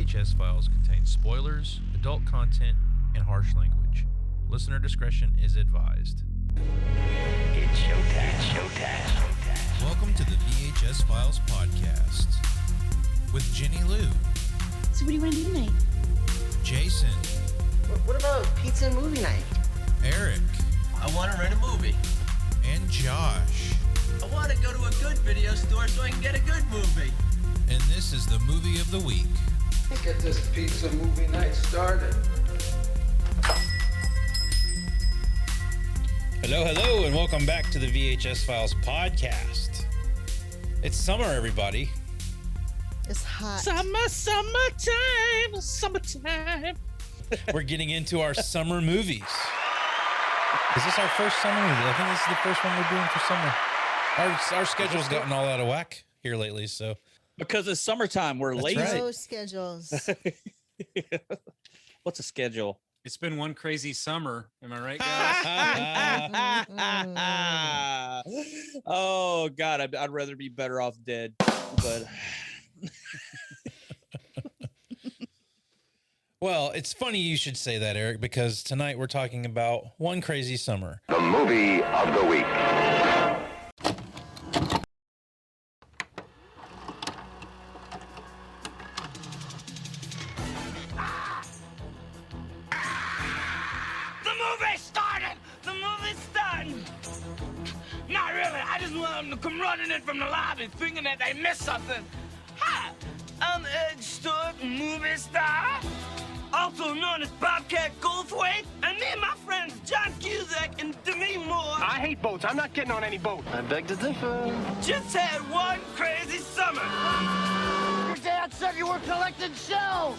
VHS Files contains spoilers, adult content, and harsh language. Listener discretion is advised. It's showtime. It's showtime. Welcome to the VHS Files Podcast with Jenny Lou, So what do you want to do tonight? Jason, What about pizza and movie night? Eric, I want to rent a movie. and Josh. I want to go to a good video store so I can get a good movie. And this is the movie of the week. Get this pizza movie night started. Hello, and welcome back to the VHS Files Podcast. It's summer, everybody. It's hot. Summertime. We're getting into our summer movies. Is this our first summer movie? I think this is the first one we're doing for summer. Our schedule's gotten all out of whack here lately, so. Because it's summertime, we're lazy. right. No schedules. What's a schedule? It's been one crazy summer. Am I right, guys? Oh God, I'd rather be better off dead. But Well, it's funny you should say that, Eric, because tonight we're talking about One Crazy Summer. The movie of the week. The movie started! The movie's done! Not really, I just want them to come running in from the lobby thinking that they missed something. Hi, I'm Ed Stewart, movie star, also known as Bobcat Goldthwait, and me and my friends John Cusack and Demi Moore I hate boats. I'm not getting on any boat. I beg to differ. just had one crazy summer. Your dad said you were collecting shells.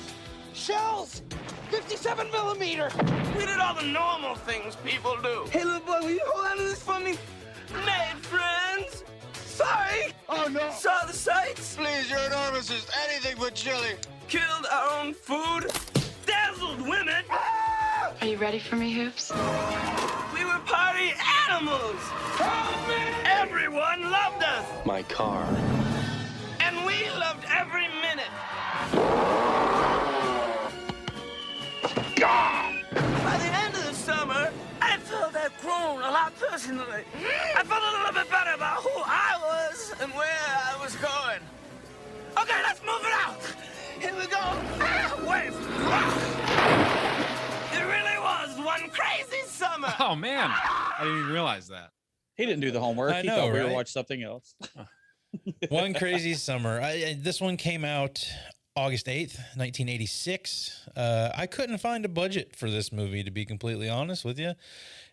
Shells! 57 millimeter! We did all the normal things people do. Hey, little boy, will you hold on to this for me? Made friends! Sorry! Oh, no. Saw the sights! Please, your enormous is anything but chili. Killed our own food! Dazzled women! Are you ready for me, Hoops? We were party animals! Help me! Everyone loved us! My car. And we loved every minute! By the end of the summer, I felt I'd grown a lot personally. I felt a little bit better about who I was and where I was going. Okay, let's move it out. Here we go. Wave. It really was one crazy summer. Oh man, I didn't even realize that. he didn't do the homework. I He know, thought we right? would watch something else. One Crazy Summer. This one came out August 8th, 1986. I couldn't find a budget for this movie, to be completely honest with you.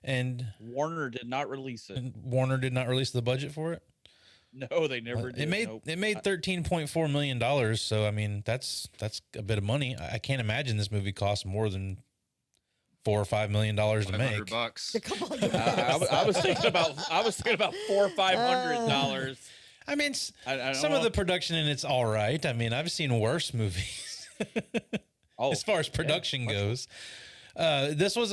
And Warner did not release it. Warner did not release the budget for it. No, they never did. It made Nope. $13.4 million. So I mean, that's a bit of money. I can't imagine this movie cost more than $4 or $5 million to make. $500. A couple of I was thinking about $400 or $500. I mean, I don't some know. of the production in it's all right. I mean, I've seen worse movies Oh, as far as production goes. This is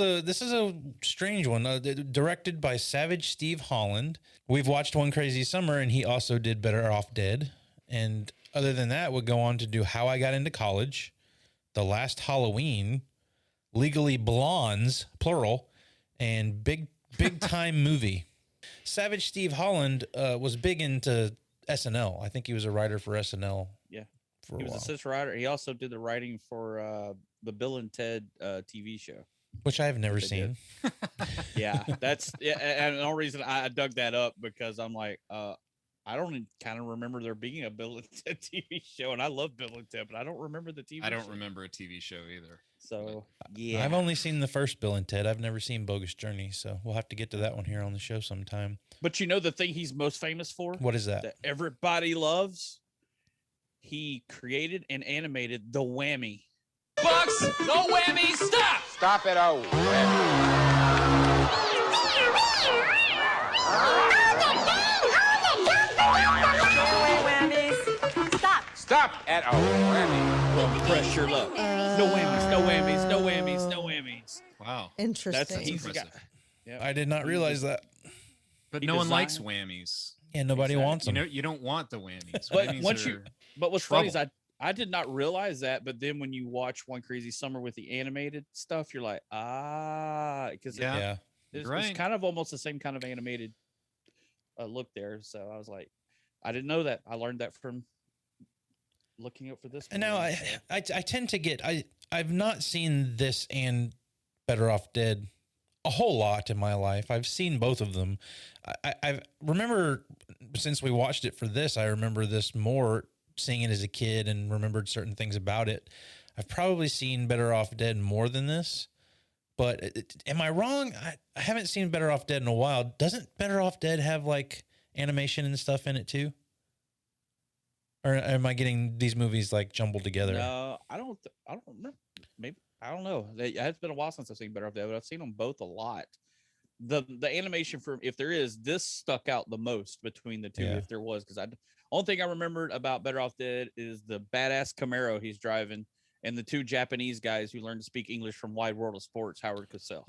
a strange one. Directed by Savage Steve Holland. We've watched One Crazy Summer, and he also did Better Off Dead. And other than that, would go on to do How I Got Into College, The Last Halloween, Legally Blondes, plural, and Big Time Movie. Savage Steve Holland was big into SNL. I think he was a writer for SNL. Yeah. For He a was while. a assistant writer. He also did the writing for the Bill and Ted TV show. Which I have never They seen. Yeah, and the only reason I dug that up because I'm like, I don't kind of remember there being a Bill and Ted TV show, and I love Bill and Ted, but I don't remember the TV. I don't show. remember a TV show either. So yeah, I've only seen the first Bill and Ted. I've never seen Bogus Journey, so we'll have to get to that one here on the show sometime. but you know the thing he's most famous for What is that? that everybody loves. He created and animated the Whammy. Bucks, no whammy, stop! Stop it, oh. Stop. Stop at oh. Press your luck. No whammies, no whammies, no whammies, no whammies. Wow. Interesting. That's the easy guy. impressive. Yep. I did not realize that. But He no one likes designed- whammies. Yeah, nobody Exactly. wants You them. know, you don't want the whammies. But Whammies once are you, but what's funny is trouble. I did not realize that, but then when you watch One Crazy Summer with the animated stuff, you're like, because Yeah. it's kind of almost the same kind of animated look there. So I was like, I didn't know that. I learned that from looking up for this. And now I tend to get I've not seen this and Better Off Dead a whole lot in my life. I've seen both of them. I remember since we watched it for this, I remember this more, seeing it as a kid and remembered certain things about it. I've probably seen Better Off Dead more than this, but am I wrong? I haven't seen Better Off Dead in a while. Doesn't Better Off Dead have like animation and stuff in it too? Or am I getting these movies like jumbled together? No, I don't remember. Maybe, I don't know. It's been a while since I've seen Better Off Dead, but I've seen them both a lot. The animation for, if there is, this stuck out the most between the two, if there was, because only thing I remembered about Better Off Dead is the badass Camaro he's driving and the two Japanese guys who learned to speak English from Wide World of Sports, Howard Cosell.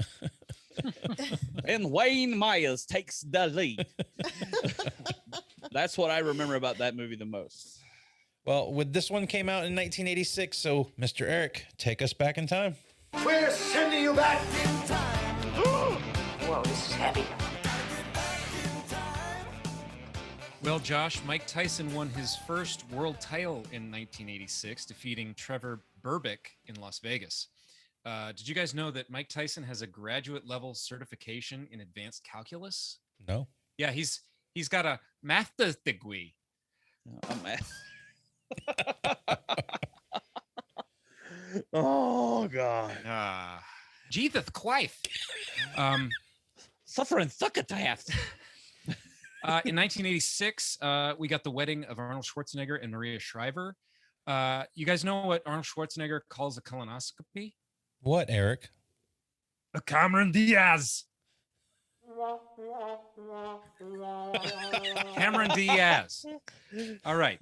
And Wayne Myers takes the lead. That's what I remember about that movie the most. Well, this one came out in 1986, so Mr. Eric, take us back in time. We're sending you back. Whoa, this is heavy. Well, Josh, Mike Tyson won his first world title in 1986, defeating Trevor Berbick in Las Vegas. Did you guys know that Mike Tyson has a graduate level certification in advanced calculus? No. Yeah, he's got a master's degree. Oh God. Jesus Christ. Suffering succotash. In 1986, we got the wedding of Arnold Schwarzenegger and Maria Shriver. You guys know what Arnold Schwarzenegger calls a colonoscopy? What, Eric? A Cameron Diaz. Cameron Diaz. All right.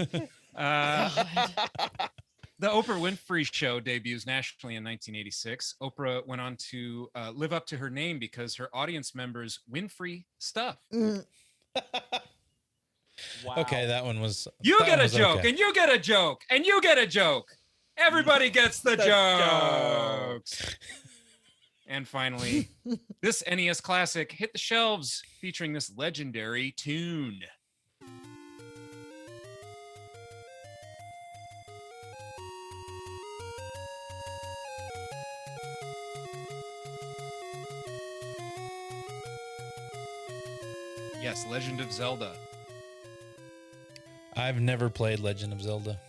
The Oprah Winfrey Show debuts nationally in 1986. Oprah went on to live up to her name because her audience members Winfrey stuff. Mm. Wow. Okay, that one was. You that get one a was joke, okay. and you get a joke, and you get a joke. Everybody gets the jokes. And finally, this NES classic hit the shelves featuring this legendary tune. Yes, Legend of Zelda. I've never played Legend of Zelda.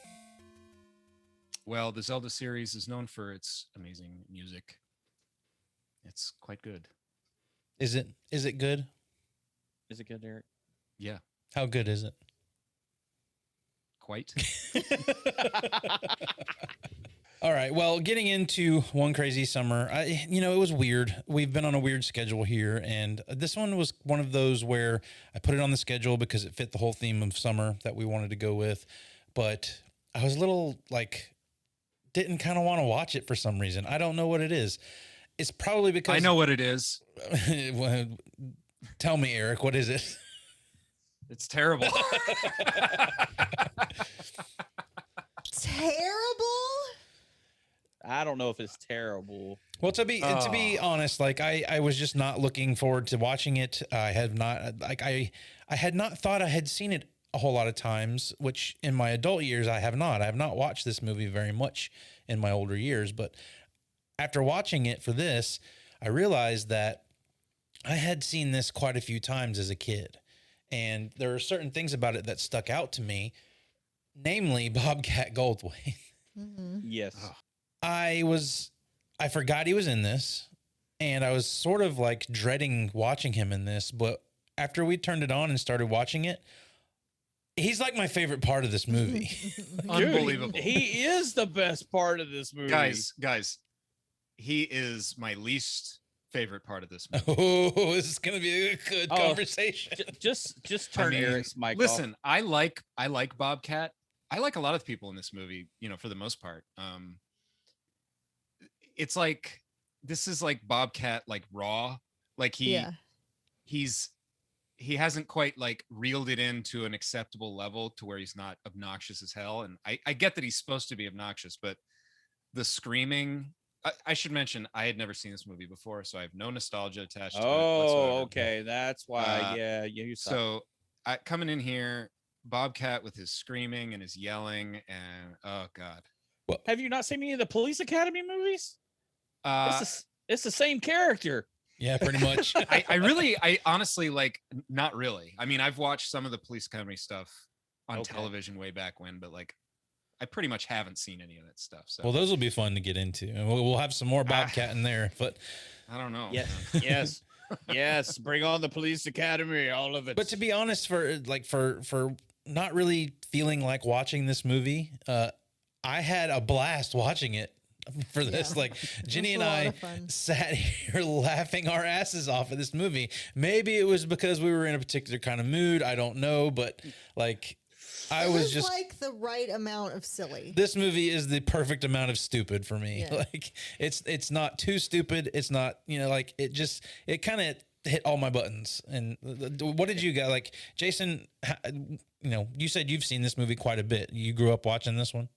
Well, the Zelda series is known for its amazing music. It's quite good. Is it good? Is it good, Eric? Yeah, How good is it? quite. All right. Well, getting into One Crazy Summer, it was weird. We've been on a weird schedule here, and this one was one of those where I put it on the schedule because it fit the whole theme of summer that we wanted to go with. But I was a little didn't kind of want to watch it for some reason. I don't know what it is. It's probably because I know what it is. Well, tell me, Eric, what is it? It's terrible. Terrible? I don't know if it's terrible. Well, to be honest, I was just not looking forward to watching it. I had not thought I had seen it a whole lot of times, which in my adult years I have not. I have not watched this movie very much in my older years, but after watching it for this, I realized that I had seen this quite a few times as a kid, and there are certain things about it that stuck out to me, namely Bobcat Goldthwait. Mm-hmm. Yes. I forgot he was in this, and I was sort of dreading watching him in this, but after we turned it on and started watching it, he's my favorite part of this movie. Unbelievable. Dude, he is the best part of this movie. Guys, he is my least favorite part of this movie. Oh, this is going to be a good conversation. Just turn Eric's mic off. Listen, I like Bobcat. I like a lot of people in this movie, for the most part. It's this is Bobcat raw. He's he hasn't quite like reeled it into an acceptable level to where he's not obnoxious as hell. And I get that he's supposed to be obnoxious, but the screaming, I should mention, I had never seen this movie before, so I have no nostalgia attached to it whatsoever. Oh, okay. That's why. Yeah. You saw So coming in here, Bobcat with his screaming and his yelling, and oh God. Have you not seen any of the Police Academy movies? It's the same character. Yeah, pretty much. I honestly, like, not really. I mean, I've watched some of the Police Academy stuff on television way back when, but like, I pretty much haven't seen any of that stuff. So, well, those will be fun to get into, and we'll have some more Bobcat in there. But I don't know. Yes. Bring on the Police Academy, all of it. But to be honest, for not really feeling like watching this movie, I had a blast watching it. For this, like Jenny and I sat here laughing our asses off at this movie. Maybe it was because we were in a particular kind of mood. I don't know, but like I was just like the right amount of silly. This movie is the perfect amount of stupid for me. Yeah. Like it's not too stupid. It's not, like it kind of hit all my buttons. And what did you guys like, Jason? You said you've seen this movie quite a bit. You grew up watching this one.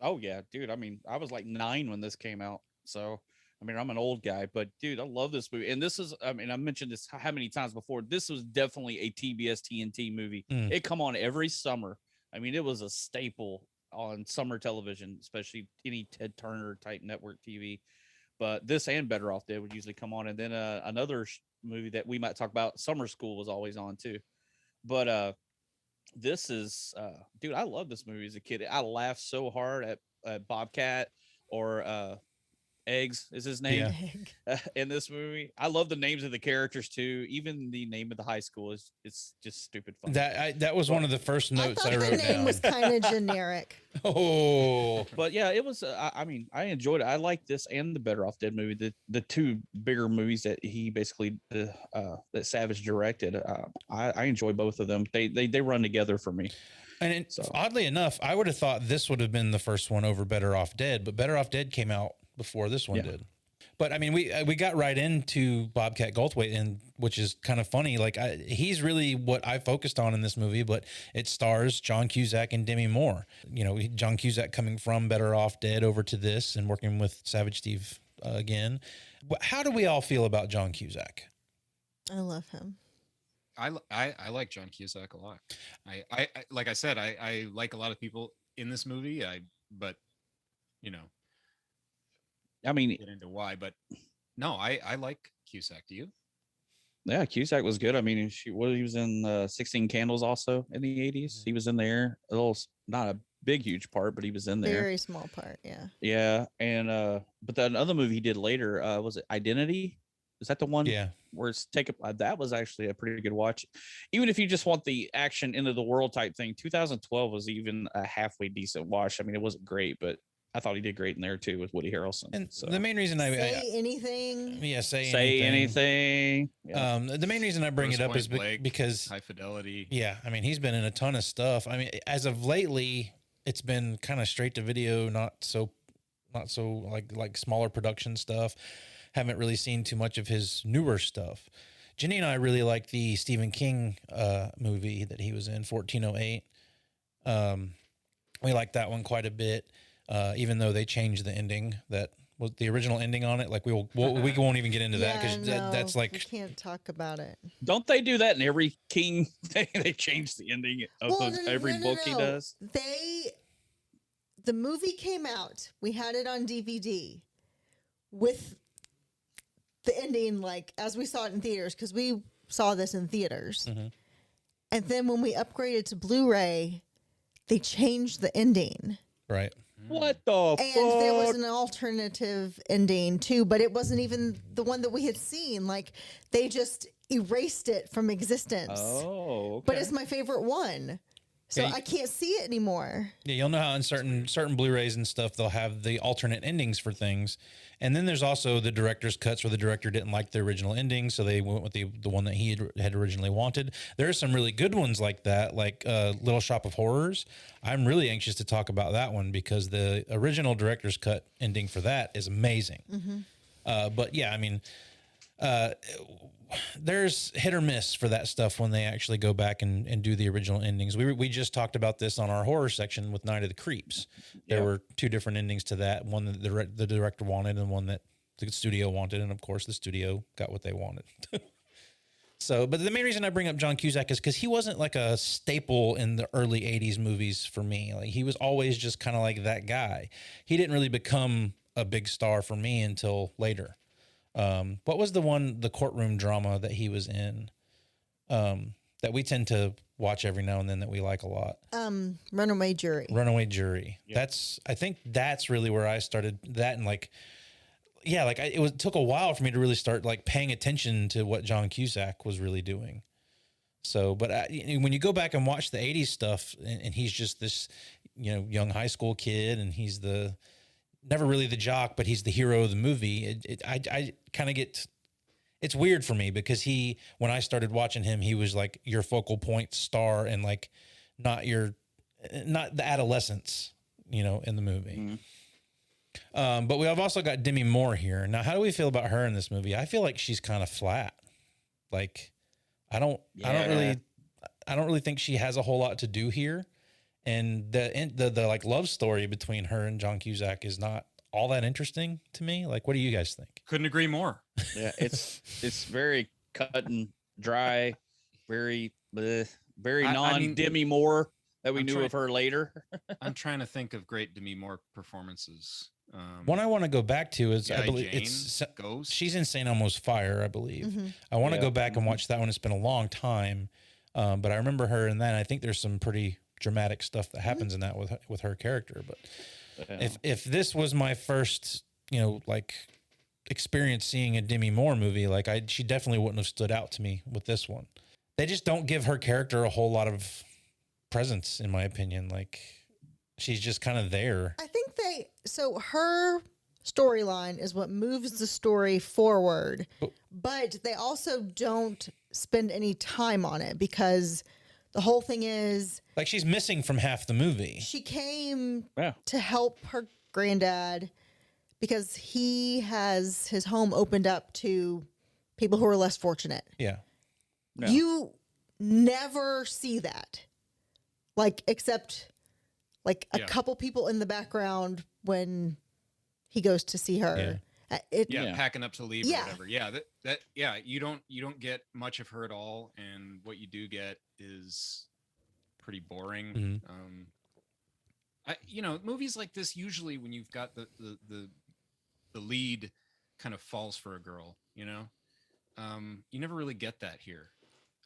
Oh yeah, dude. I mean, I was like 9 when this came out. So, I mean, I'm an old guy, but dude, I love this movie. And this is, I mean, I mentioned this how many times before. This was definitely a TBS TNT movie. It come on every summer. I mean, it was a staple on summer television, especially any Ted Turner type network TV. But this and Better Off Dead would usually come on. And then another movie that we might talk about, Summer School, was always on too. But this is dude, I love this movie as a kid. I laughed so hard at Bobcat, or Eggs is his name, in this movie. I love the names of the characters too. Even the name of the high school it's just stupid fun. That was one of the first notes I wrote down. The name was kind of generic. But yeah, it was. I mean, I enjoyed it. I like this and the Better Off Dead movie, the two bigger movies that he basically that Savage directed. I enjoy both of them. They run together for me. And oddly enough, I would have thought this would have been the first one over Better Off Dead, but Better Off Dead came out before this one did. But I mean, we got right into Bobcat Goldthwait, and which is kind of funny. Like he's really what I focused on in this movie, but it stars John Cusack and Demi Moore. John Cusack coming from Better Off Dead over to this and working with Savage Steve again. How do we all feel about John Cusack? I love him. I like John Cusack a lot. I like I said, I like a lot of people in this movie. But I mean, get into why, but no, I like Cusack. Do you? Yeah, Cusack was good. I mean, he was in 16 Candles also in the 80s. He was in there. A little, not a big, huge part, but he was in there. Very small part, yeah. Yeah, and but that other movie he did later, was it Identity? Is that the one? Yeah. Where it's that was actually a pretty good watch. Even if you just want the action into the world type thing, 2012 was even a halfway decent watch. I mean, it wasn't great, but I thought he did great in there too with Woody Harrelson. And the main reason say anything. Yeah, say anything. Yeah. The main reason I bring it up is because High Fidelity. Yeah, I mean, he's been in a ton of stuff. I mean, as of lately, it's been kind of straight to video, not so like smaller production stuff. Haven't really seen too much of his newer stuff. Jenny and I really like the Stephen King movie that he was in, 1408. We like that one quite a bit. Even though they changed the ending, that was the original ending on it. Like we won't even get into that because that's like we can't talk about it. Don't they do that in every King? They change the ending of every book he does. The movie came out. We had it on DVD with the ending, like as we saw it in theaters, because we saw this in theaters. Mm-hmm. And then when we upgraded to Blu-ray, they changed the ending. Right. What the fuck? And there was an alternative ending too, but it wasn't even the one that we had seen. Like they just erased it from existence. Oh, okay. But it's my favorite one. So I can't see it anymore. Yeah, you'll know how in certain Blu-rays and stuff, they'll have the alternate endings for things. And then there's also the director's cuts where the director didn't like the original ending, so they went with the one that he had originally wanted. There are some really good ones like that, like Little Shop of Horrors. I'm really anxious to talk about that one because the original director's cut ending for that is amazing. Mm-hmm. But yeah, I mean, there's hit or miss for that stuff when they actually go back and do the original endings. We just talked about this on our horror section with Night of the Creeps. There were two different endings to that, one that the director wanted and one that the studio wanted, and of course the studio got what they wanted. So, but the main reason I bring up John Cusack is because he wasn't like a staple in the early 80s movies for me. Like, he was always just kind of like that guy. He didn't really become a big star for me until later. What was the courtroom drama that he was in, that we tend to watch every now and then that we like a lot? Runaway Jury. Runaway Jury. Yep. I think that's really where I started that. And like, yeah, like it took a while for me to really start like paying attention to what John Cusack was really doing. So, but when you go back and watch the 80s stuff and he's just this, young high school kid, and he's never really the jock, but he's the hero of the movie. I kind of it's weird for me because when I started watching him, he was like your focal point star and like not the adolescence, in the movie. Mm-hmm. But we have also got Demi Moore here. Now, how do we feel about her in this movie? I feel like she's kind of flat. Like, I don't really think she has a whole lot to do here. And the like love story between her and John Cusack is not all that interesting to me. Like, what do you guys think? Couldn't agree more. Yeah, it's very cut and dry, very Demi Moore that we knew of her later. I'm trying to think of great Demi Moore performances. One I want to go back to is I believe Jane it's Ghost. She's in St. Elmo's Fire, I believe. Mm-hmm. I want to go back and watch that one. It's been a long time, but I remember her in that. I think there's some pretty dramatic stuff that happens in that with her character. But if this was my first, like experience seeing a Demi Moore movie, like she definitely wouldn't have stood out to me with this one. They just don't give her character a whole lot of presence, in my opinion. Like, she's just kind of there. I think so her storyline is what moves the story forward, but they also don't spend any time on it because the whole thing is like she's missing from half the movie. She came to help her granddad because he has his home opened up to people who are less fortunate. Yeah. No. You never see that. Like, except like a couple people in the background when he goes to see her. Packing up to leave or whatever. You don't get much of her at all, and what you do get is pretty boring. Mm-hmm. Movies like this, usually when you've got the lead kind of falls for a girl, you never really get that here.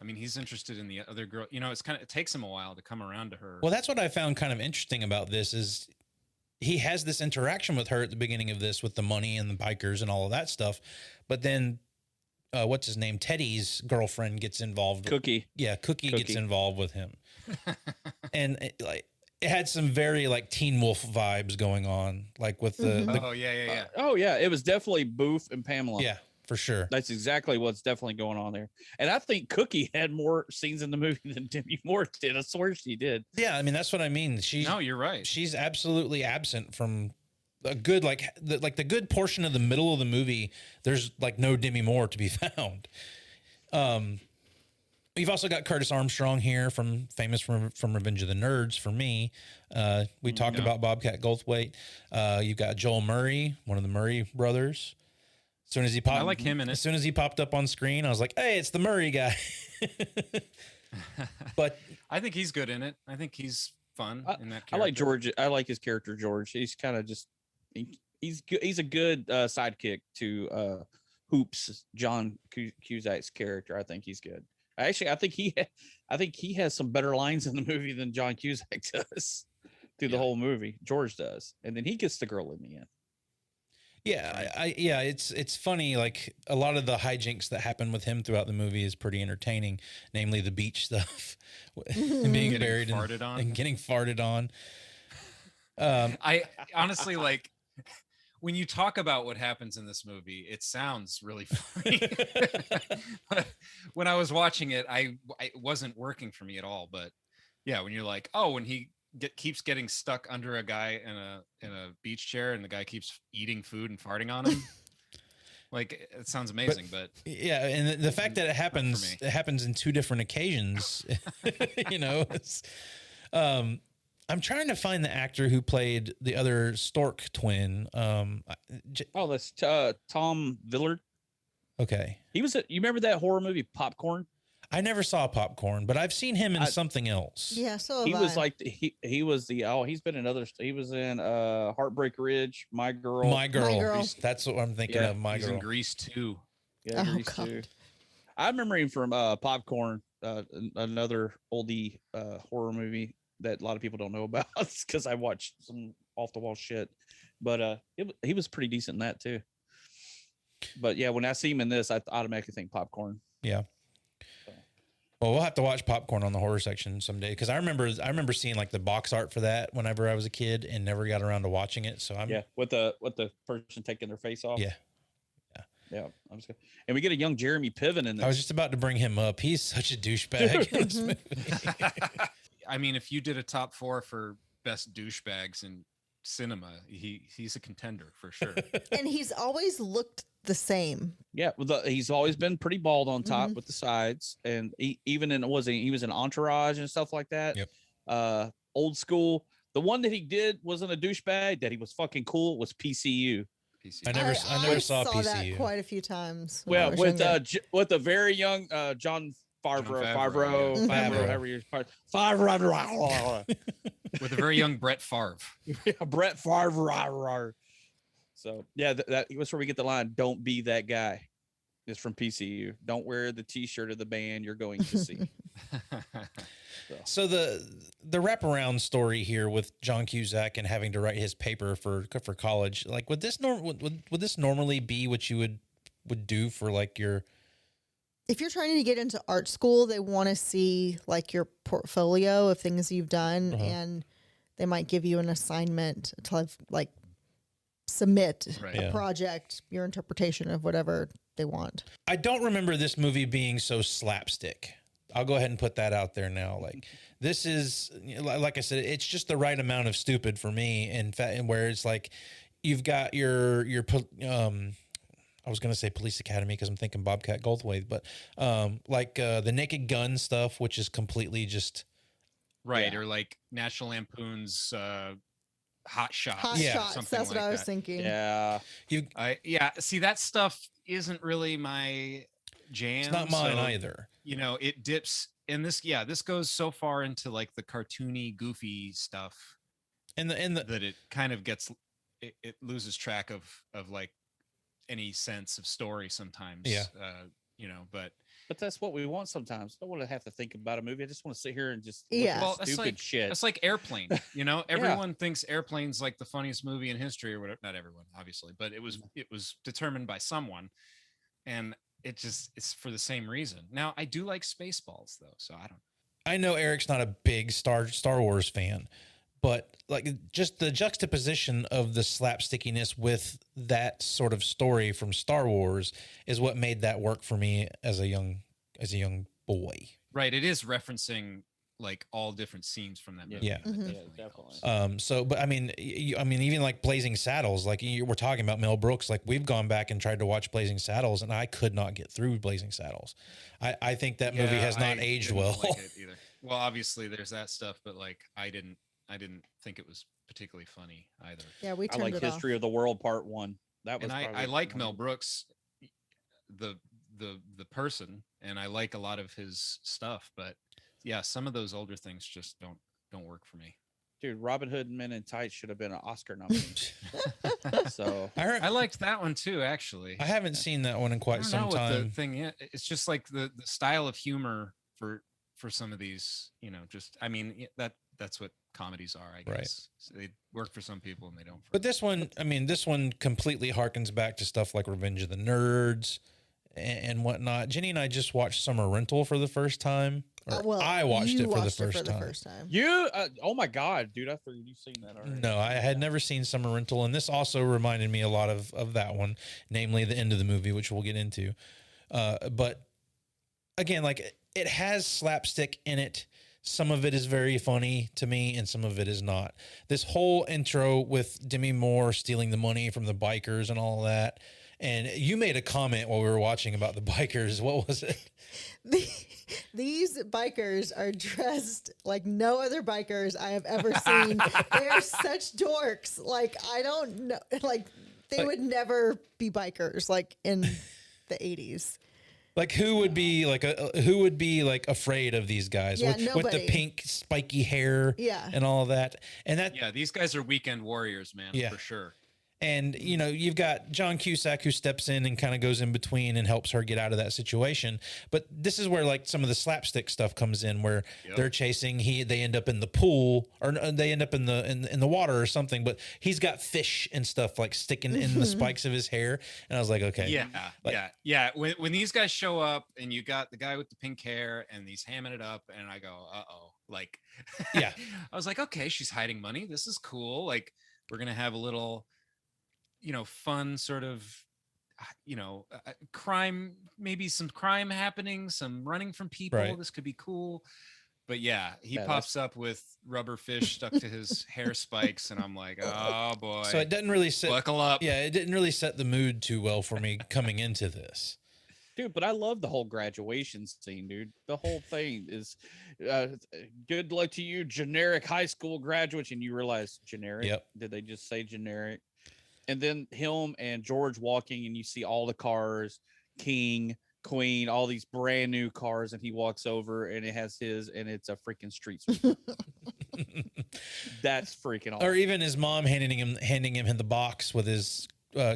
I mean, he's interested in the other girl. It takes him a while to come around to her. Well, that's what I found kind of interesting about this is he has this interaction with her at the beginning of this with the money and the bikers and all of that stuff. But then, what's his name? Teddy's girlfriend gets involved. Cookie. Cookie gets involved with him. And it had some very like Teen Wolf vibes going on. Like with the it was definitely Boof and Pamela. Yeah. For sure. That's exactly what's definitely going on there. And I think Cookie had more scenes in the movie than Demi Moore did. I swear she did. Yeah, I mean, that's what I mean. No, you're right. She's absolutely absent from a good, the good portion of the middle of the movie. There's like no Demi Moore to be found. We've also got Curtis Armstrong here famous from Revenge of the Nerds for me. We talked about Bobcat Goldthwait. You've got Joel Murray, one of the Murray brothers. As soon as he popped, I like him in it. As soon as he popped up on screen, I was like, "Hey, it's the Murray guy." But I think he's good in it. I think he's fun in that character. I like George. I like his character, George. He's kind of just he's good. He's a good sidekick to Hoops, John Cusack's character. I think he's good. I think he has some better lines in the movie than John Cusack does through the whole movie. George does, and then he gets the girl in the end. Yeah, it's funny. Like a lot of the hijinks that happen with him throughout the movie is pretty entertaining. Namely, the beach stuff, and being buried and getting farted on. I honestly like when you talk about what happens in this movie. It sounds really funny. But when I was watching it, it wasn't working for me at all. But yeah, when you're like, when he keeps getting stuck under a guy in a beach chair and the guy keeps eating food and farting on him. Like it sounds amazing, but yeah, and the fact that it happens in two different occasions, you know, it's, I'm trying to find the actor who played the other Stork twin. That's Tom Villard. Okay. He was you remember that horror movie Popcorn? I never saw Popcorn, but I've seen him in something else. Yeah, so he was like he was the he's been in other. He was in Heartbreak Ridge, My Girl. My Girl. That's what I'm thinking of. He's in Grease too. Yeah, Grease too. I remember him from Popcorn, another oldie horror movie that a lot of people don't know about because I watched some off the wall shit. But he was pretty decent in that too. But yeah, when I see him in this, I automatically think Popcorn. Yeah. Well, we'll have to watch Popcorn on the horror section someday because I remember seeing like the box art for that whenever I was a kid and never got around to watching it. So with the person taking their face off. Yeah. I'm just and we get a young Jeremy Piven in this. I was just about to bring him up. He's such a douchebag in this movie. I mean, if you did a top 4 for best douchebags in cinema, he's a contender for sure. And he's always looked the same. Yeah, he's always been pretty bald on top with the sides, and he was in Entourage and stuff like that. Yep. Old School. The one that he did wasn't a douchebag. That he was fucking cool was PCU. I never saw PCU. That quite a few times. Well, with a very young John Favreau, with a very young Brett Favre. Brett Favre. So yeah, that was where we get the line. Don't be that guy. It's from PCU. Don't wear the T-shirt of the band you're going to see. So the wraparound story here with John Cusack and having to write his paper for college, like would this normally be what you would do for like your? If you're trying to get into art school, they want to see like your portfolio of things you've done, and they might give you an assignment to like submit a project, your interpretation of whatever they want. I don't remember this movie being so slapstick. I'll go ahead and put that out there now. Like this is, like I said, it's just the right amount of stupid for me. In fact, and where it's like, you've got your I was going to say Police Academy because I'm thinking Bobcat Goldthwait, but the Naked Gun stuff, which is completely just or like National Lampoon's Hot Shots. Shots. That's what I was thinking. Yeah. See, that stuff isn't really my jam. It's not mine either. You know, it dips in this. Yeah, this goes so far into like the cartoony, goofy stuff, and that it kind of gets it loses track of like any sense of story sometimes. Yeah. But that's what we want sometimes. I don't want to have to think about a movie. I just want to sit here and just stupid shit. It's like Airplane. You know, everyone thinks Airplane's like the funniest movie in history or whatever. Not everyone, obviously, but it was determined by someone, and it's for the same reason. Now, I do like Spaceballs though, so I don't. I know Eric's not a big Star Wars fan, but like just the juxtaposition of the slapstickiness with that sort of story from Star Wars is what made that work for me as a young boy. Right. It is referencing like all different scenes from that movie. Yeah. Definitely. So, but I mean, even like Blazing Saddles, like we're talking about Mel Brooks, like we've gone back and tried to watch Blazing Saddles and I could not get through Blazing Saddles. I think that movie has not aged well. Like it either. Well, obviously there's that stuff, but like I didn't think it was particularly funny either. Yeah, I like History of the World Part 1. That was, and I like Mel Brooks, the person, and I like a lot of his stuff, but yeah, some of those older things just don't work for me. Dude, Robin Hood and Men in Tights should have been an Oscar nominee. So I liked that one too, actually. I haven't seen that one in quite some time. The thing is, it's just like the style of humor for some of these, that's what comedies are, I guess. Right. So they work for some people and they don't. But this one completely harkens back to stuff like Revenge of the Nerds and whatnot. Jenny and I just watched Summer Rental for the first time. I watched it for the first time. You? Oh my God, dude! I figured you've seen that already. No, I had never seen Summer Rental, and this also reminded me a lot of that one, namely the end of the movie, which we'll get into. But again, like it has slapstick in it. Some of it is very funny to me, and some of it is not. This whole intro with Demi Moore stealing the money from the bikers and all of that, And you made a comment while we were watching about the bikers. What was it? These bikers are dressed like no other bikers I have ever seen. They are such dorks. Like, I don't know. Like, they would never be bikers, like, in the 80s. Like, who would be like afraid of these guys with the nobody. pink spiky hair and all of that? And that these guys are weekend warriors, man, for sure. And, you know, you've got John Cusack who steps in and kind of goes in between and helps her get out of that situation. But this is where, like, some of the slapstick stuff comes in, where they're chasing. They end up in the pool, or they end up in the water or something. But he's got fish and stuff like sticking in the spikes of his hair. And I was like, okay, yeah. When these guys show up and you got the guy with the pink hair and he's hamming it up, and I go, like, I was like, okay, she's hiding money. This is cool. Like, we're gonna have a little, you know, fun sort of, you know, crime, maybe some crime happening, some running from people. Right. This could be cool. But he pops up with rubber fish stuck to his hair spikes, and I'm like, oh boy. So it doesn't really set, buckle up. Yeah, it didn't really set the mood too well for me coming into this. Dude, but I love the whole graduation scene, dude. The whole thing is good luck to you, generic high school graduates. And you realize generic? Yep. Did they just say generic? And then him and George walking, and you see all the cars, King, Queen, all these brand new cars, and he walks over and it has his, and it's a freaking street sweeper. That's freaking awesome. Or even his mom handing him the box with his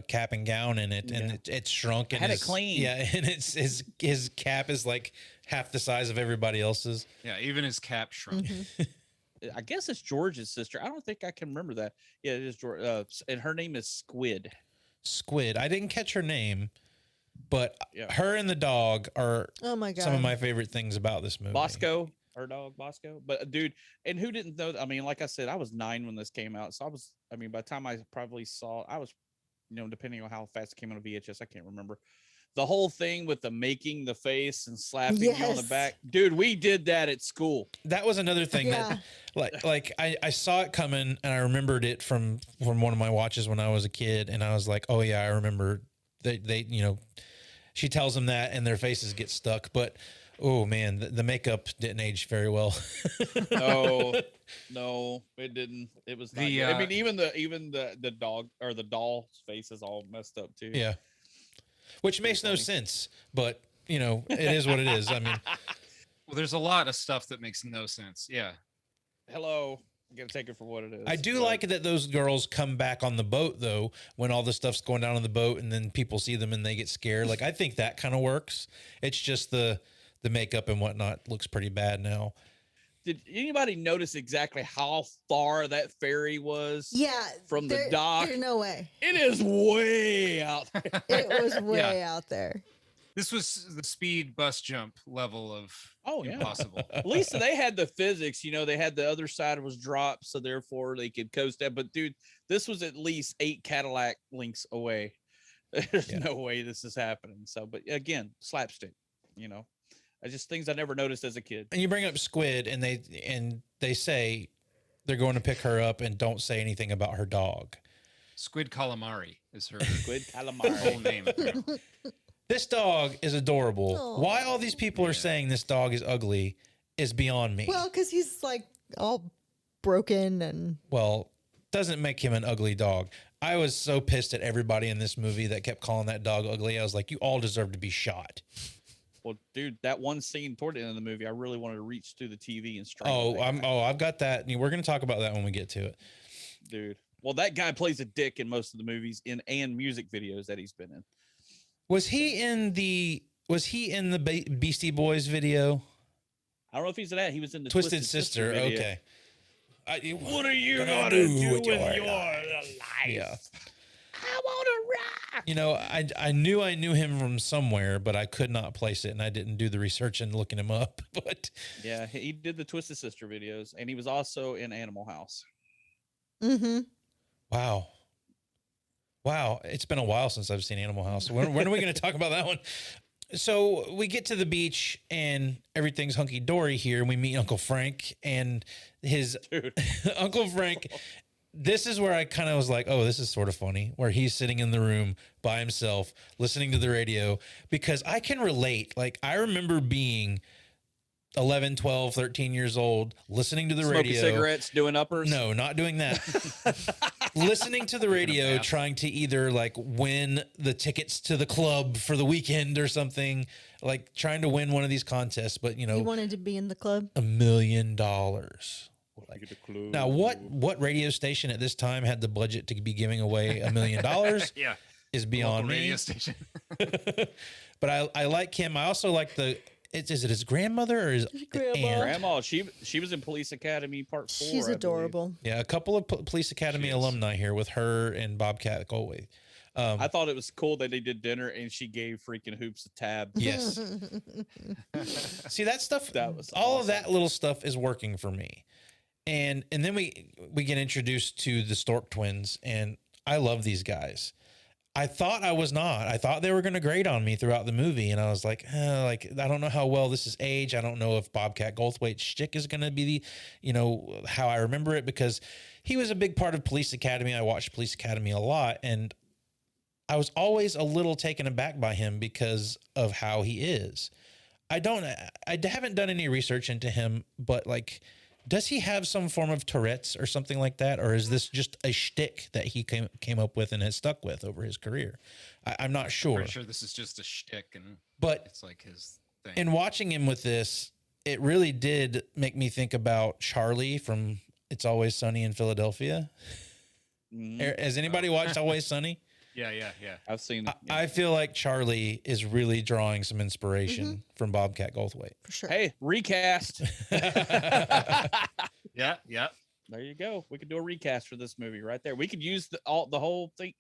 cap and gown in it, and it's shrunk and had it clean. Yeah, and it's his cap is like half the size of everybody else's. Yeah, even his cap shrunk. I guess it's George's sister. I don't think I can remember that. Yeah, it is George. And her name is Squid. Squid. I didn't catch her name, but her and the dog are some of my favorite things about this movie. Bosco, her dog Bosco. But dude, and who didn't know? I mean, like I said, I was 9 when this came out, so by the time I probably saw, I was, you know, depending on how fast it came on a VHS, I can't remember. The whole thing with the making the face and slapping you on the back. Dude, we did that at school. That was another thing that like I saw it coming, and I remembered it from one of my watches when I was a kid, and I was like, oh yeah, I remember they you know, she tells them that and their faces get stuck, but oh man, the makeup didn't age very well. No, it didn't. It was not good. I mean, even the dog or the doll's face is all messed up too. Yeah. Which makes no sense, but you know, it is what it is. I mean, well, there's a lot of stuff that makes no sense. Yeah. Hello. I'm gonna take it for what it is. I do like that those girls come back on the boat though, when all the stuff's going down on the boat, and then people see them and they get scared. Like, I think that kind of works. It's just the makeup and whatnot looks pretty bad now. Did anybody notice exactly how far that ferry was? From the dock? There's no way. It is way out there. It was way out there. This was the speed bus jump level of impossible. At least they had the physics, you know, they had the other side was dropped, so therefore they could coast that. But dude, this was at least 8 Cadillac links away. There's no way this is happening. So, but again, slapstick, you know. Just things I never noticed as a kid. And you bring up Squid, and they say they're going to pick her up, and don't say anything about her dog. Squid Calamari is her Squid Calamari whole name. This dog is adorable. Aww. Why all these people are saying this dog is ugly is beyond me. Well, because he's like all broken and. Well, doesn't make him an ugly dog. I was so pissed at everybody in this movie that kept calling that dog ugly. I was like, you all deserve to be shot. Well, dude, that one scene toward the end of the movie, I really wanted to reach through the TV and strike. I've got that. We're going to talk about that when we get to it, dude. Well, that guy plays a dick in most of the movies and music videos that he's been in. Was he in the Beastie Boys video? I don't know if he's in that. He was in the Twisted Sister. Okay. What are you gonna do with your life? Yeah. I want to rock. You know, I knew him from somewhere, but I could not place it, and I didn't do the research and looking him up. But yeah, he did the Twisted Sister videos, and he was also in Animal House. Mm-hmm. Wow. It's been a while since I've seen Animal House. When are we going to talk about that one? So we get to the beach and everything's hunky dory here. And we meet Uncle Frank and his Uncle Frank this is where I kind of was like, oh, this is sort of funny, where he's sitting in the room by himself, listening to the radio, because I can relate. Like, I remember being 11, 12, 13 years old, listening to the Smoking radio. cigarettes, doing uppers. No, not doing that. Listening to the radio, trying to either like win the tickets to the club for the weekend or something, like trying to win one of these contests. But, you know, You wanted to be in the club? $1 million. Now, what radio station at this time had the budget to be giving away $1 million? Yeah. Is beyond me. Radio station. But I like him. I also like is it his grandmother or his Grandma. aunt? Grandma, she was in Police Academy Part 4. She's I believe. adorable. Yeah, a couple of Police Academy alumni here with her and Bobcat Goldthwait. I thought it was cool that they did dinner and she gave freaking Hoops a tab. Yes. See, that stuff, was all of that little stuff is working for me. And then we get introduced to the Stork twins, and I love these guys. I thought I was not. I thought they were going to grate on me throughout the movie, and I was like, I don't know how well this is aged. I don't know if Bobcat Goldthwait's shtick is going to be how I remember it, because he was a big part of Police Academy. I watched Police Academy a lot, and I was always a little taken aback by him because of how he is. I haven't done any research into him, but like, does he have some form of Tourette's or something like that? Or is this just a shtick that he came up with and has stuck with over his career? I'm not sure. Pretty sure this is just a shtick, but it's like his thing. In watching him with this, it really did make me think about Charlie from It's Always Sunny in Philadelphia. Has anybody watched Always Sunny? Yeah. I've seen it. I feel like Charlie is really drawing some inspiration from Bobcat Goldthwait. For sure. Hey, recast. Yeah. There you go. We could do a recast for this movie right there. We could use the whole thing,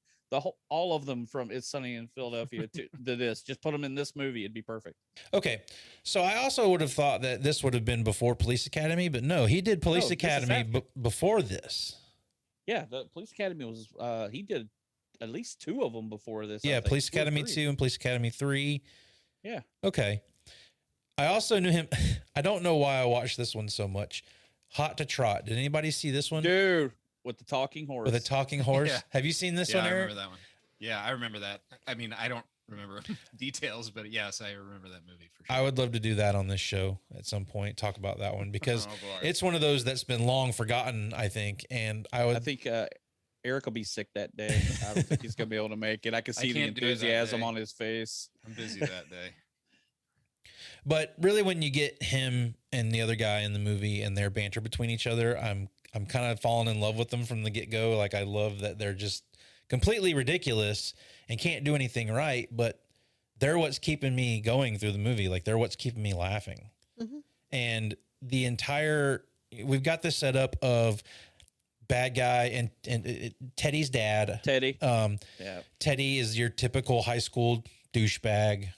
all of them from It's Sunny in Philadelphia to this. Just put them in this movie. It'd be perfect. Okay. So I also would have thought that this would have been before Police Academy, but no, he did Police Academy before this. Yeah, the Police Academy was, he did at least 2 of them before this. Yeah, I think. Police 2 or Academy 3. 2 and Police Academy 3. Yeah. Okay. I also knew him. I don't know why I watched this one so much. Hot to Trot. Did anybody see this one? Dude, with the talking horse. With a talking horse? Yeah. Have you seen this Yeah, one, I Eric? remember that one. Yeah, I remember that. I mean, I don't remember details, but yes, I remember that movie for sure. I would love to do that on this show at some point, talk about that one, because Oh, boy. it's one of those that's been long forgotten, I think. And I think Eric will be sick that day. I don't think he's going to be able to make it. I can see the can't do it that enthusiasm day. on his face. I'm busy that day. But really, when you get him and the other guy in the movie and their banter between each other, I'm kind of falling in love with them from the get-go. Like, I love that they're just completely ridiculous and can't do anything right, but they're what's keeping me going through the movie. Like, they're what's keeping me laughing. Mm-hmm. And we've got this setup of bad guy and Teddy's dad. Teddy. Yeah. Teddy is your typical high school douchebag,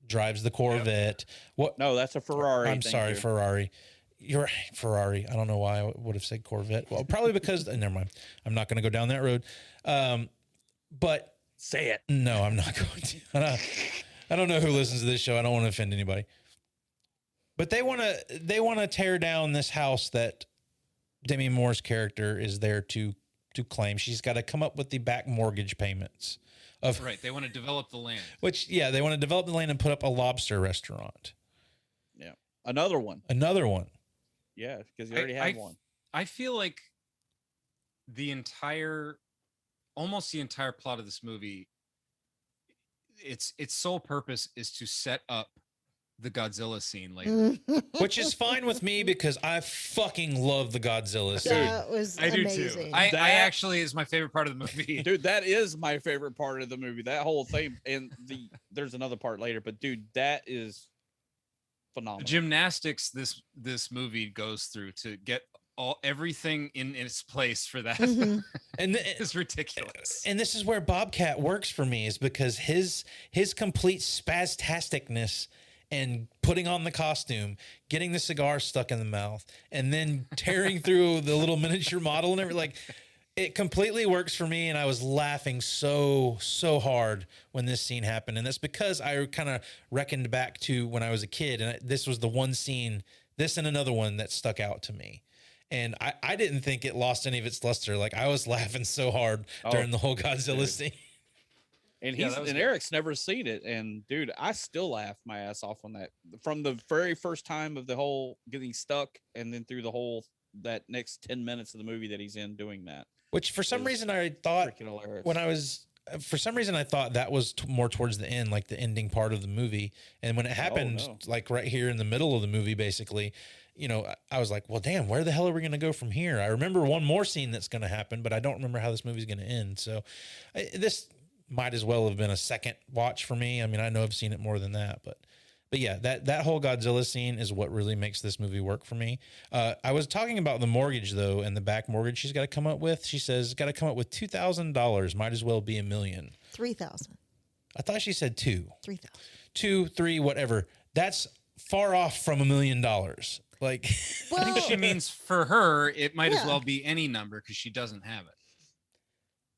drives the Corvette. What? No, that's a Ferrari. I'm sorry, Ferrari. You're right, Ferrari. I don't know why I would have said Corvette. Well, probably because never mind. I'm not going to go down that road. But say it. No, I'm not going to. I don't know who listens to this show. I don't want to offend anybody. But they want to tear down this house that Demi Moore's character is there to claim. She's got to come up with the back mortgage payments. Right. They want to develop the land. They want to develop the land and put up a lobster restaurant. Yeah. Another one. Yeah, because you already have one. I feel like almost the entire plot of this movie, its sole purpose is to set up the Godzilla scene later. Which is fine with me because I fucking love the Godzilla scene. That was I amazing. do too. I actually is my favorite part of the movie. Dude, that is my favorite part of the movie. That whole thing, and there's another part later, but dude, that is phenomenal. The gymnastics this movie goes through to get everything in its place for that. Mm-hmm. And it's ridiculous. And this is where Bobcat works for me, is because his complete spastasticness and putting on the costume, getting the cigar stuck in the mouth, and then tearing through the little miniature model and everything, like, it completely works for me. And I was laughing so hard when this scene happened. And that's because I kind of reckoned back to when I was a kid. And this was the one scene, this and another one, that stuck out to me. And I didn't think it lost any of its luster. Like I was laughing so hard during the whole Godzilla scene. And Yeah, that was good. Eric's never seen it. And dude, I still laugh my ass off on that from the very first time of the whole getting stuck, and then through the whole that next 10 minutes of the movie that he's in doing that. Which for some reason I thought freaking hilarious. when I was for some reason I thought that was more towards the end, like the ending part of the movie. And when it happened, like right here in the middle of the movie, basically, you know, I was like, well, damn, where the hell are we going to go from here? I remember one more scene that's going to happen, but I don't remember how this movie's going to end. So this might as well have been a second watch for me. I mean, I know I've seen it more than that, but yeah, that whole Godzilla scene is what really makes this movie work for me. I was talking about the mortgage though, and the back mortgage she's got to come up with. She says got to come up with $2,000. Might as well be $1 million. 3,000. I thought she said 2. 3,000. 2, 3, whatever. That's far off from $1 million. Like, Well, I think she means for her, it might as well be any number because she doesn't have it.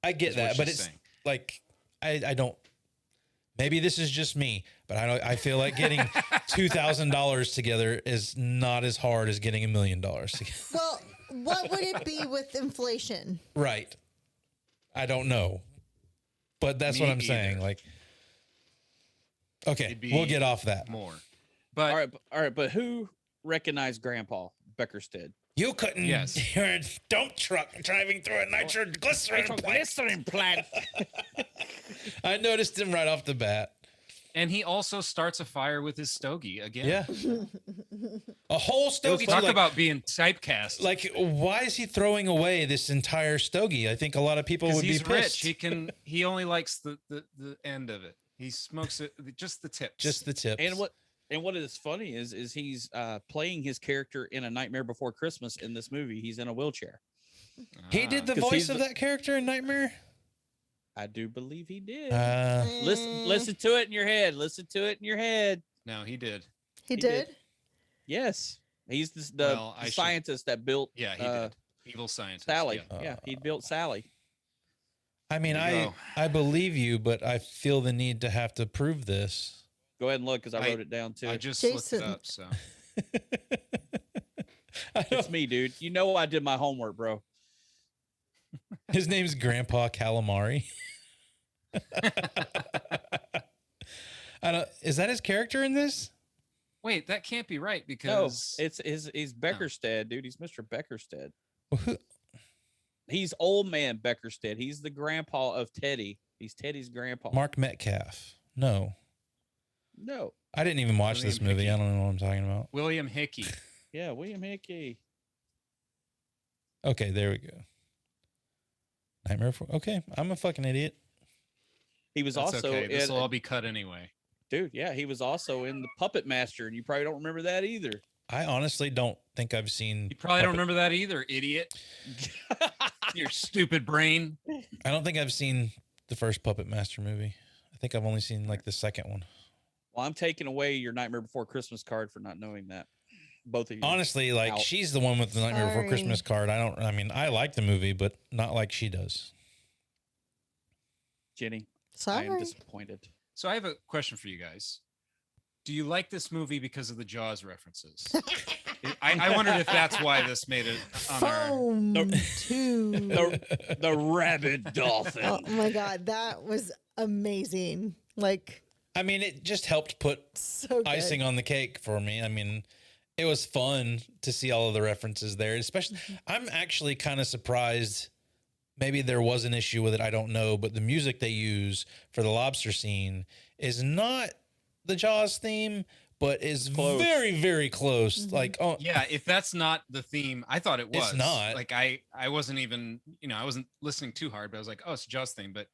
I get Is what that, but she's it's saying. like I don't. Maybe this is just me, but I feel like getting $2,000 together is not as hard as getting $1 million together. well, what would it be with inflation? Right. I don't know, but that's Me what I'm either. saying. Like, okay, It'd be we'll get off that. More. But all right, but who recognized Grandpa Beckerstead? You couldn't. Yes. You're a dump truck driving through a nitroglycerin plant. I noticed him right off the bat. and he also starts a fire with his stogie again. Yeah. A whole stogie. Talk like, about being typecast. Like, why is he throwing away this entire stogie? I think a lot of people would be he's pissed. rich. He only likes the end of it. He smokes it, just the tips. Just the tips. And what is funny is he's playing his character in A Nightmare Before Christmas in this movie. He's in a wheelchair. He did the voice of that character in Nightmare? I do believe he did. Listen to it in your head. Listen to it in your head. No, he did. He did? Yes. He's the scientist that built he did. Evil scientist. Sally. Yeah, he built Sally. I mean, I believe you, but I feel the need to have to prove this. Go ahead and look because I wrote it down too. I just looked it up, so. It's me, dude. You know I did my homework, bro. His name's Grandpa Calamari. Is that his character in this? Wait, that can't be right because he's Beckerstead, dude. He's Mr. Beckerstead. He's old man Beckerstead. He's the grandpa of Teddy. He's Teddy's grandpa. Mark Metcalf. No. I didn't even watch this movie. Hickey. I don't know what I'm talking about. William Hickey. Yeah, William Hickey. Okay, there we go. Nightmare Before. Okay, I'm a fucking idiot. He was That's also okay. This will all be cut anyway. Dude, yeah, he was also in The Puppet Master, and you probably don't remember that either. I honestly don't think I've seen. You probably don't remember that either, idiot. Your stupid brain. I don't think I've seen the first Puppet Master movie. I think I've only seen like the second one. Well, I'm taking away your Nightmare Before Christmas card for not knowing that. Both of you. Honestly, like she's the one with the Nightmare Before Christmas card. I mean, I like the movie, but not like she does. Jenny, Sorry. I am disappointed. So I have a question for you guys. Do you like this movie because of the Jaws references? I wondered if that's why this made it on Foam the rabid dolphin. Oh my God, that was amazing. Like, I mean, it just helped put icing on the cake for me. I mean, it was fun to see all of the references there. Especially, I'm actually kind of surprised. Maybe there was an issue with it. I don't know. But the music they use for the lobster scene is not the Jaws theme, but is very, very close. Like, oh yeah, if that's not the theme, I thought it was. It's not. Like I wasn't even, I wasn't listening too hard, but I was like, oh, it's a Jaws theme. But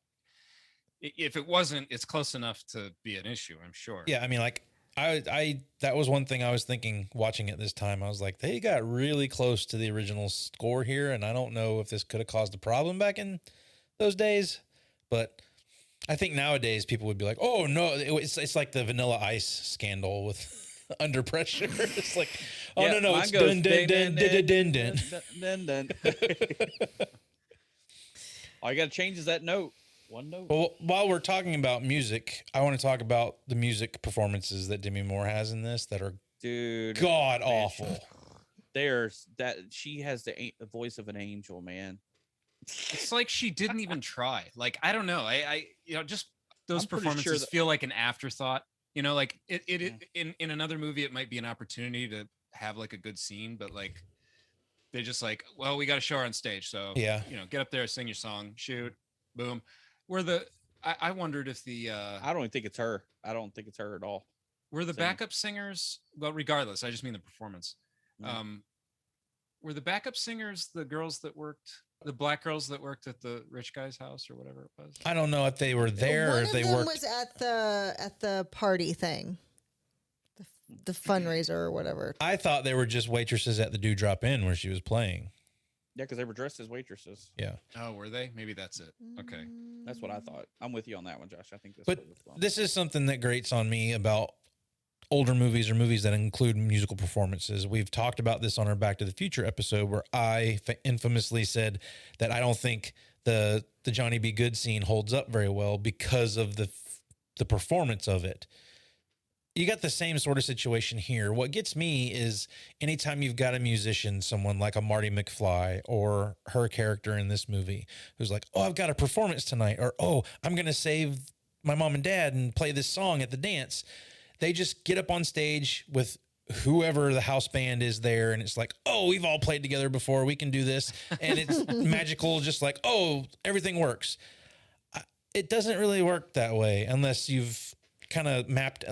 if it wasn't, it's close enough to be an issue, I'm sure. Yeah, I mean, like I that was one thing I was thinking watching it this time. I was like, they got really close to the original score here, and I don't know if this could have caused a problem back in those days, but I think nowadays people would be like, "Oh no, it's like the Vanilla Ice scandal with Under Pressure." It's like, "Oh Yeah, no, mine it's goes dun dun dun dun dun dun." dun. All you got to change is that note. One note. Well, while we're talking about music, I want to talk about the music performances that Demi Moore has in this that are dude god awful. there's that she has the voice of an angel, man. It's like she didn't even try. Like, I don't know. I just those I'm pretty sure performances that- feel like an afterthought. You know, like in another movie, it might be an opportunity to have like a good scene, but like they're just like, well, we got to show her on stage, so Yeah. get up there, sing your song, shoot, boom. I wondered if the I don't even think it's her. I don't think it's her at all. were the Singing. backup singers, well, regardless, I just mean the performance. Were the backup singers the girls that worked, the black girls that worked at the rich guy's house or whatever it was? I don't know if they were there One or if of they them worked. was at the party thing, the fundraiser or whatever. I thought they were just waitresses at the Dewdrop Inn where she was playing. Yeah, because they were dressed as waitresses. Yeah. Oh, were they? Maybe that's it. Okay. That's what I thought. I'm with you on that one, Josh. I think that's But what it was from. this is something that grates on me about older movies or movies that include musical performances. We've talked about this on our Back to the Future episode where I infamously said that I don't think the Johnny B. Good scene holds up very well because of the performance of it. You got the same sort of situation here. What gets me is anytime you've got a musician, someone like a Marty McFly or her character in this movie, who's like, oh, I've got a performance tonight, or, oh, I'm going to save my mom and dad and play this song at the dance. They just get up on stage with whoever the house band is there. And it's like, oh, we've all played together before. We can do this. And it's magical. Just like, oh, everything works. It doesn't really work that way unless you've kind of mapped.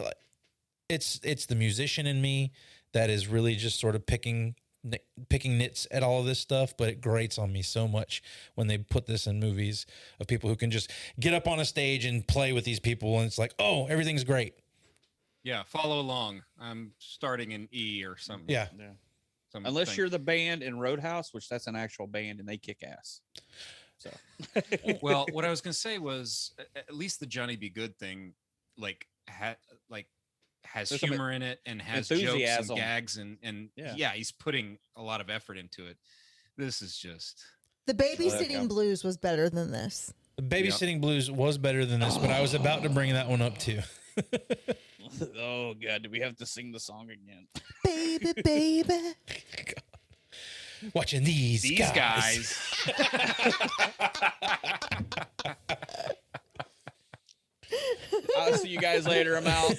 It's the musician in me that is really just sort of picking nits at all of this stuff, but it grates on me so much when they put this in movies of people who can just get up on a stage and play with these people. And it's like, oh, everything's great. Yeah, follow along. I'm starting in E or something. Yeah. Unless you're the band in Roadhouse, which that's an actual band and they kick ass. So, well, what I was going to say was at least the Johnny B. Good thing, has There's some humor in it and has jokes enthusiasm. and gags and yeah, he's putting a lot of effort into it. This is just The Babysitting Blues was better than this. The Babysitting Blues was better than this, but I was about to bring that one up too. Oh God, do we have to sing the song again? Baby, baby. Watching these guys. I'll see you guys later. I'm out.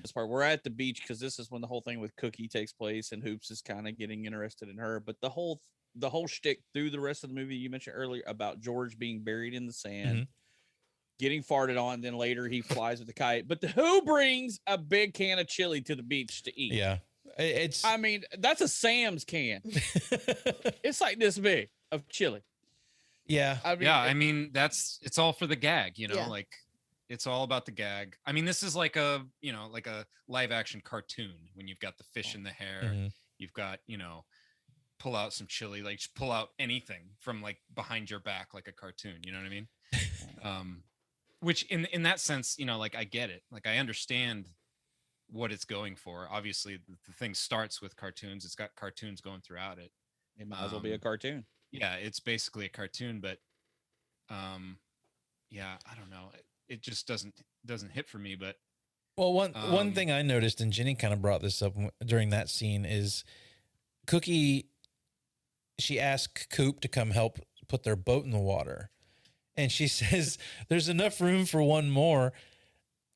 This part, we're at the beach because this is when the whole thing with Cookie takes place, and Hoops is kind of getting interested in her. But the whole shtick through the rest of the movie you mentioned earlier about George being buried in the sand, getting farted on, then later he flies with the kite. But who brings a big can of chili to the beach to eat? Yeah, I mean, that's a Sam's can. It's like this big of chili. Yeah. I mean, it's all for the gag, Yeah. like it's all about the gag. I mean, this is like a live action cartoon when you've got the fish in the hair, you've got, pull out some chili, like just pull out anything from like behind your back, like a cartoon, you know what I mean? Which in that sense, like I get it. Like I understand what it's going for. Obviously the thing starts with cartoons. It's got cartoons going throughout it. It might as well be a cartoon. Yeah, it's basically a cartoon, but yeah, I don't know. It just doesn't hit for me. But well, one thing I noticed, and Jenny kind of brought this up during that scene, is Cookie. She asked Coop to come help put their boat in the water, and she says, "There's enough room for one more."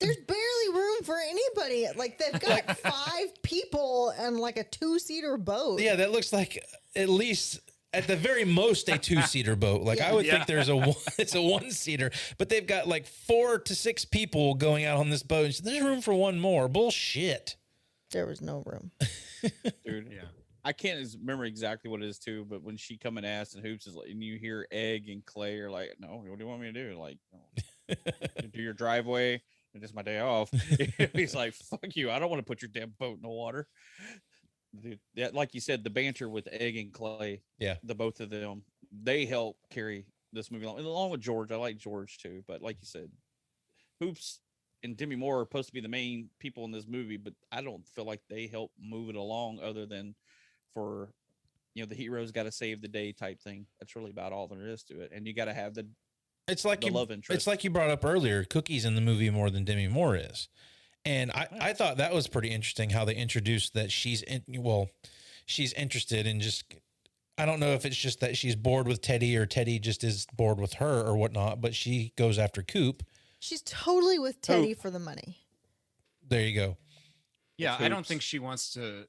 There's barely room for anybody. Like they've got 5 people and like a 2-seater boat. Yeah, that looks like at least. At the very most, a 2-seater boat. Like I would think it's a 1-seater, but they've got like 4 to 6 people going out on this boat. And there's room for one more. Bullshit. There was no room. Dude. Yeah. I can't remember exactly what it is too, but when she come and asks and Hoops is like, and you hear Egg and Clay are like, no, what do you want me to do? Like, no. Do your driveway. And it's my day off. He's like, fuck you. I don't want to put your damn boat in the water. Dude, yeah, like you said, the banter with Egg and Clay, the both of them, they help carry this movie along. And along with George, I like George too. But like you said, Hoops and Demi Moore are supposed to be the main people in this movie, but I don't feel like they help move it along other than for, the hero's got to save the day type thing. That's really about all there is to it. And you got to have the love interest. It's like you brought up earlier. Cookie's in the movie more than Demi Moore is. And I thought that was pretty interesting how they introduced that she's interested in just, I don't know if it's just that she's bored with Teddy or Teddy just is bored with her or whatnot, but she goes after Coop. She's totally with Teddy for the money. There you go. Yeah, I don't think she wants to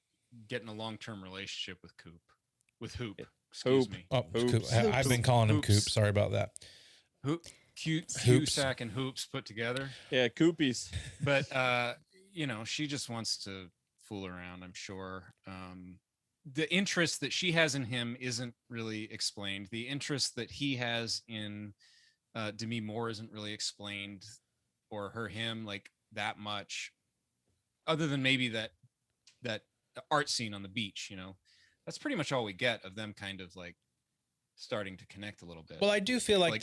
get in a long-term relationship with Coop. With Hoop. Excuse me. Oh, Coop. I've been calling him Coop. Sorry about that. Hoop. Cusack and Hoops put together. Yeah, Coopies. But, she just wants to fool around, I'm sure. The interest that she has in him isn't really explained. The interest that he has in Demi Moore isn't really explained, or him like that much, other than maybe that art scene on the beach. That's pretty much all we get of them kind of like starting to connect a little bit. Well, I do feel like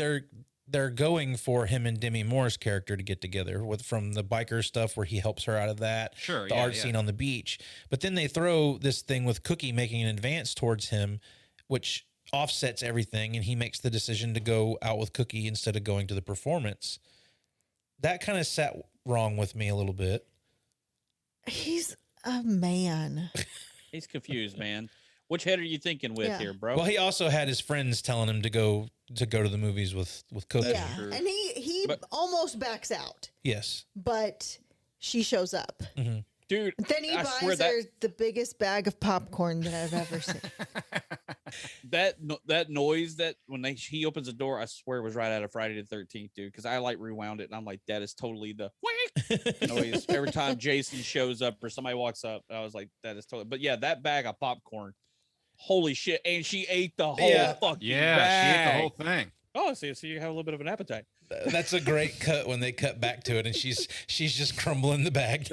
they're going for him and Demi Moore's character to get together from the biker stuff where he helps her out of that. Sure. The art scene on the beach. But then they throw this thing with Cookie making an advance towards him, which offsets everything. And he makes the decision to go out with Cookie instead of going to the performance. That kind of sat wrong with me a little bit. He's a man. He's confused, man. Which head are you thinking with here, bro? Well, he also had his friends telling him to go to the movies with Cookie. Yeah, and he almost backs out. Yes, but she shows up. Mm-hmm. Dude, then he buys her the biggest bag of popcorn that I've ever seen. that noise that when he opens the door, I swear it was right out of Friday the 13th, dude. Because I like rewound it and I'm like, that is totally the noise every time Jason shows up or somebody walks up. I was like, that is totally. But yeah, that bag of popcorn. Holy shit. And she ate the whole fucking bag. She ate the whole thing. Oh, so you have a little bit of an appetite. That's a great cut when they cut back to it and she's just crumbling the bag.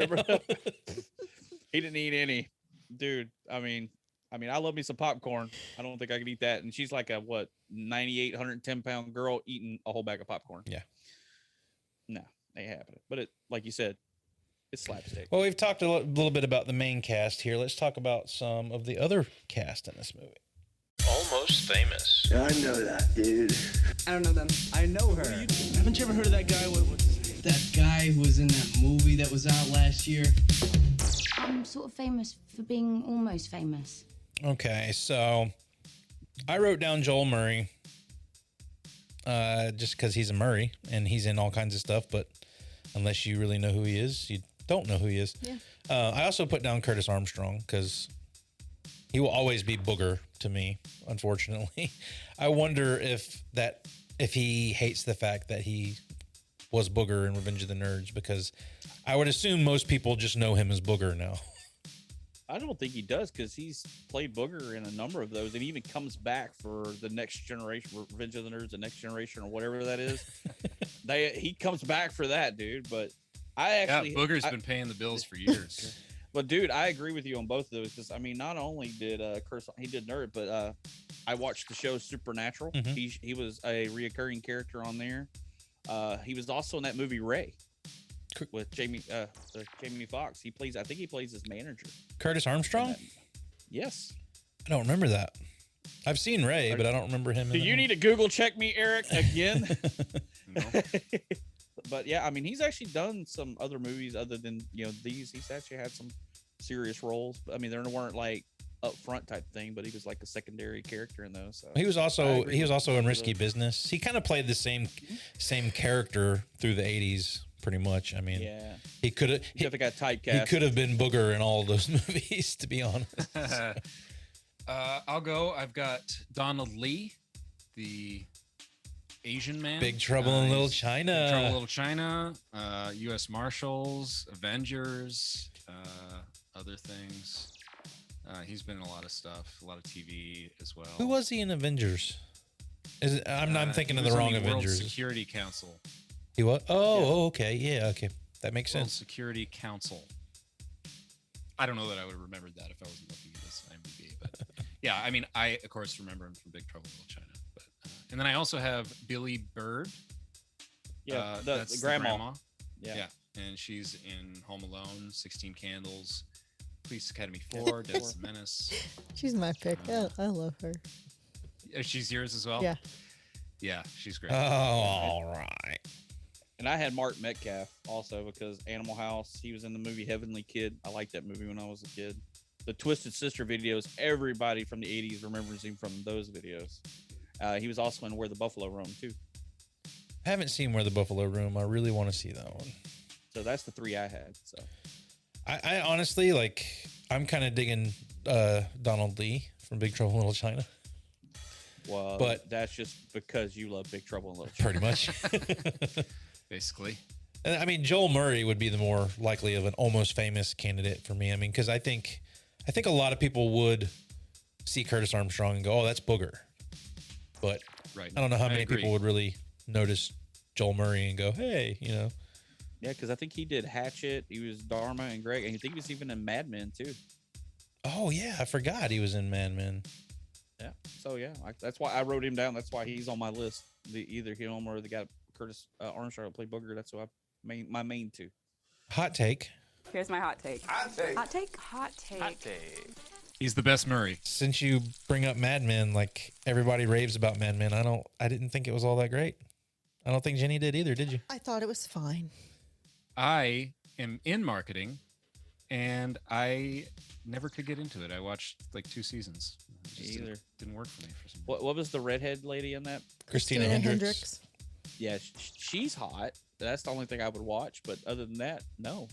He didn't eat any. Dude, I mean, I love me some popcorn. I don't think I could eat that. And she's like a 98, 110-pound girl eating a whole bag of popcorn. Yeah. No, ain't happening. But it, like you said, it's slapstick. Well, we've talked a little bit about the main cast here. Let's talk about some of the other cast in this movie. Almost Famous. I know that, dude. I don't know them. I know her. Haven't you ever heard of that guy? What's his name? That guy who was in that movie that was out last year. I'm sort of famous for being almost famous. Okay, so I wrote down Joel Murray just because he's a Murray and he's in all kinds of stuff, but unless you really know who he is, you don't know who he is. Yeah. I also put down Curtis Armstrong because he will always be Booger to me, unfortunately. I wonder if he hates the fact that he was Booger in Revenge of the Nerds, because I would assume most people just know him as Booger now. I don't think he does, because he's played Booger in a number of those, and he even comes back for the next generation, Revenge of the Nerds, the next generation, or whatever that is. He comes back for that, dude. But Booger's been paying the bills for years. But dude, I agree with you on both of those, because I mean, not only did he did Nerd, but I watched the show Supernatural. Mm-hmm. He was a reoccurring character on there. He was also in that movie Ray with Jamie Foxx. I think he plays his manager. Curtis Armstrong? Yes. I don't remember that. I've seen Ray, but I don't remember him. Do you need to Google check me, Eric, again? But yeah, I mean, he's actually done some other movies other than these. He's actually had some serious roles. I mean, there weren't like upfront type thing, but he was like a secondary character in those. So. He was also in Risky Business. He kind of played the same character through the 80s, pretty much. I mean, yeah, he could have got typecast. He could have been Booger in all of those movies, to be honest. I'll go. I've got Donald Lee, the Asian man. Big Trouble in Little China. Big Trouble in Little China. U.S. Marshals, Avengers, other things. He's been in a lot of stuff, a lot of TV as well. Who was he in Avengers? I'm thinking of the wrong Avengers. World Security Council. He what? Oh, okay. Yeah, okay. That makes World sense. Security Council. I don't know that I would have remembered that if I wasn't looking at this IMDb, but yeah, I mean, I of course remember him from Big Trouble in Little China. But and then I also have Billy Bird. Yeah, that's the grandma. Yeah, and she's in Home Alone, 16 Candles, Police Academy 4, Dennis the Menace. She's my pick. I love her. She's yours as well? Yeah. Yeah, she's great. Oh, all right. And I had Mark Metcalf also because Animal House. He was in the movie Heavenly Kid. I liked that movie when I was a kid. The Twisted Sister videos, everybody from the 80s remembers him from those videos. He was also in Where the Buffalo Roam, too. I haven't seen Where the Buffalo Roam. I really want to see that one. So that's the three I had. So I honestly, like, I'm kind of digging Donald Lee from Big Trouble in Little China. Well, but that's just because you love Big Trouble in Little China. Pretty much. Basically. I mean, Joel Murray would be the more likely of an almost famous candidate for me. I mean, because I think a lot of people would see Curtis Armstrong and go, "Oh, that's Booger," but right. I don't know how many people would really notice Joel Murray and go, "Hey," you know. Yeah, because I think he did Hatchet. He was Dharma and Greg, and I think he was even in Mad Men too. Oh yeah, I forgot he was in Mad Men. Yeah, so yeah, that's why I wrote him down. That's why he's on my list. Either him or the guy Curtis Armstrong that played Booger. That's who my main two. Hot take. Here's my hot take. Hot take. Hot take. Hot take. Hot take. He's the best Murray. Since you bring up Mad Men, like everybody raves about Mad Men, I didn't think it was all that great. I don't think Jenny did either, did you? I thought it was fine. I am in marketing, and I never could get into it. I watched like 2 seasons. It just didn't work for me for some reason. What was the redhead lady in that? Christina Hendricks. Yeah, she's hot. That's the only thing I would watch. But other than that, no.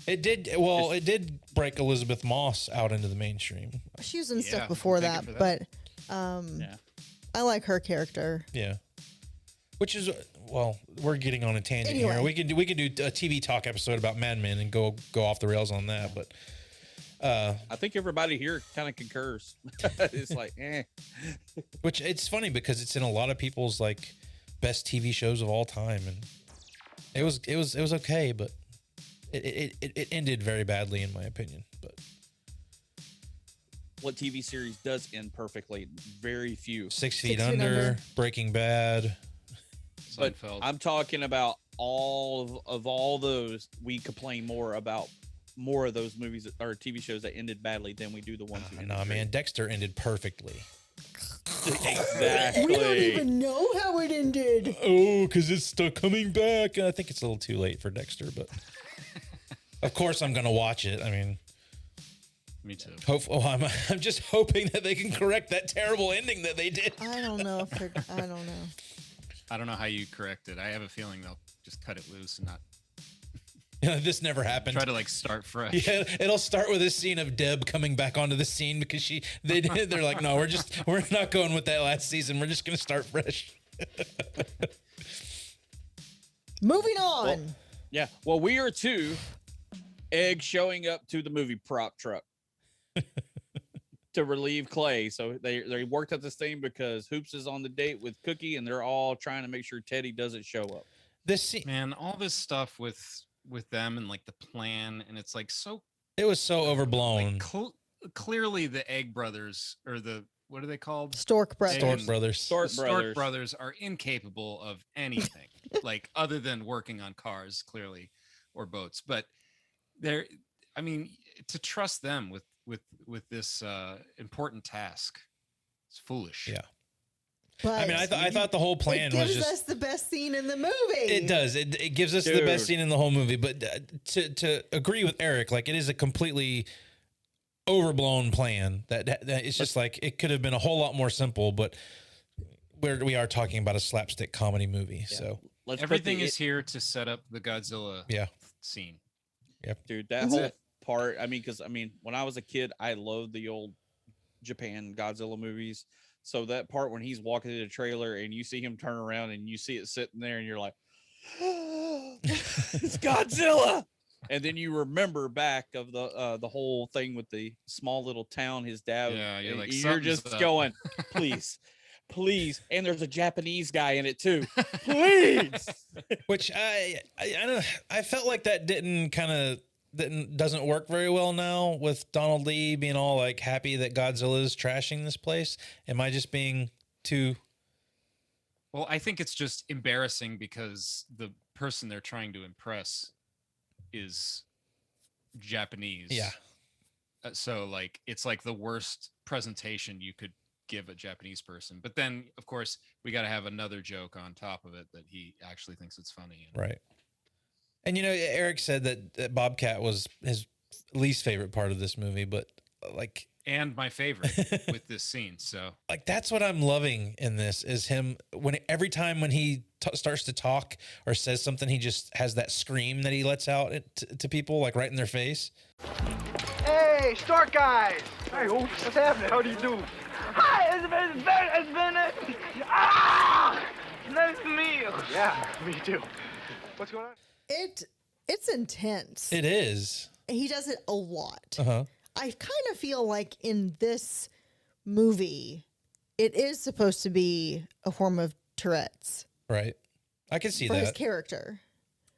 It did break Elizabeth Moss out into the mainstream. She was in stuff before that, but I like her character. Yeah. Which is, well, we're getting on a tangent here. We can do a TV talk episode about Mad Men and go off the rails on that, but I think everybody here kind of concurs. It's like, eh. Which it's funny because it's in a lot of people's like best TV shows of all time, and it was okay, but it ended very badly in my opinion. But what TV series does end perfectly? Very few. 6 Feet Under, Breaking Bad. But I'm talking about all of those. We complain more about more of those movies or TV shows that ended badly than we do the ones that ended No, man, Dexter ended perfectly. Exactly. We don't even know how it ended. Oh, because it's still coming back. I think it's a little too late for Dexter, but of course I'm going to watch it. I mean, me too. I'm just hoping that they can correct that terrible ending that they did. I don't know. I don't know. I don't know how you correct it. I have a feeling they'll just cut it loose and not. This never happened. Try to like start fresh. Yeah, it'll start with a scene of Deb coming back onto the scene because they're like, no, we're not going with that last season. We're just gonna start fresh. Moving on. Well, we are two eggs showing up to the movie prop truck to relieve Clay. So they worked out this thing because Hoops is on the date with Cookie, and they're all trying to make sure Teddy doesn't show up. Man, all this stuff with them and like the plan, and it's like it was so overblown. Like, clearly the Egg Brothers, or what are they called? Stork Brothers. Stork Brothers are incapable of anything like other than working on cars, clearly, or boats. But to trust them with this important task, it's foolish. Yeah. But I mean, I thought the whole plan was just us the best scene in the movie. It does. It gives us the best scene in the whole movie. But to agree with Eric, like it is a completely overblown plan. That it's just like it could have been a whole lot more simple. But we are talking about a slapstick comedy movie, so everything is here to set up the Godzilla scene. Yep, dude, that's it. Part. Because when I was a kid, I loved the old Japan Godzilla movies. So that part when he's walking in the trailer and you see him turn around and you see it sitting there and you're like, it's Godzilla. And then you remember back of the whole thing with the small little town, his dad. Yeah, you're just going, please. And there's a Japanese guy in it too. Please. Which I felt like that doesn't work very well now with Donald Lee being all like happy that Godzilla is trashing this place. Am I just being too? Well, I think it's just embarrassing because the person they're trying to impress is Japanese. Yeah. So like, it's like the worst presentation you could give a Japanese person. But then, of course, we got to have another joke on top of it that he actually thinks it's funny. Right. And, Eric said that Bobcat was his least favorite part of this movie, but like... And my favorite with this scene. So like, that's what I'm loving in this is him every time when he starts to talk or says something, he just has that scream that he lets out to people, like right in their face. Hey, Stark guys! Hey, what's happening? How do you do? Hi, it's been nice to meet you. Yeah, me too. What's going on? It's intense. It is. He does it a lot. Uh-huh. I kind of feel like in this movie, it is supposed to be a form of Tourette's. Right. I can see for that. his character.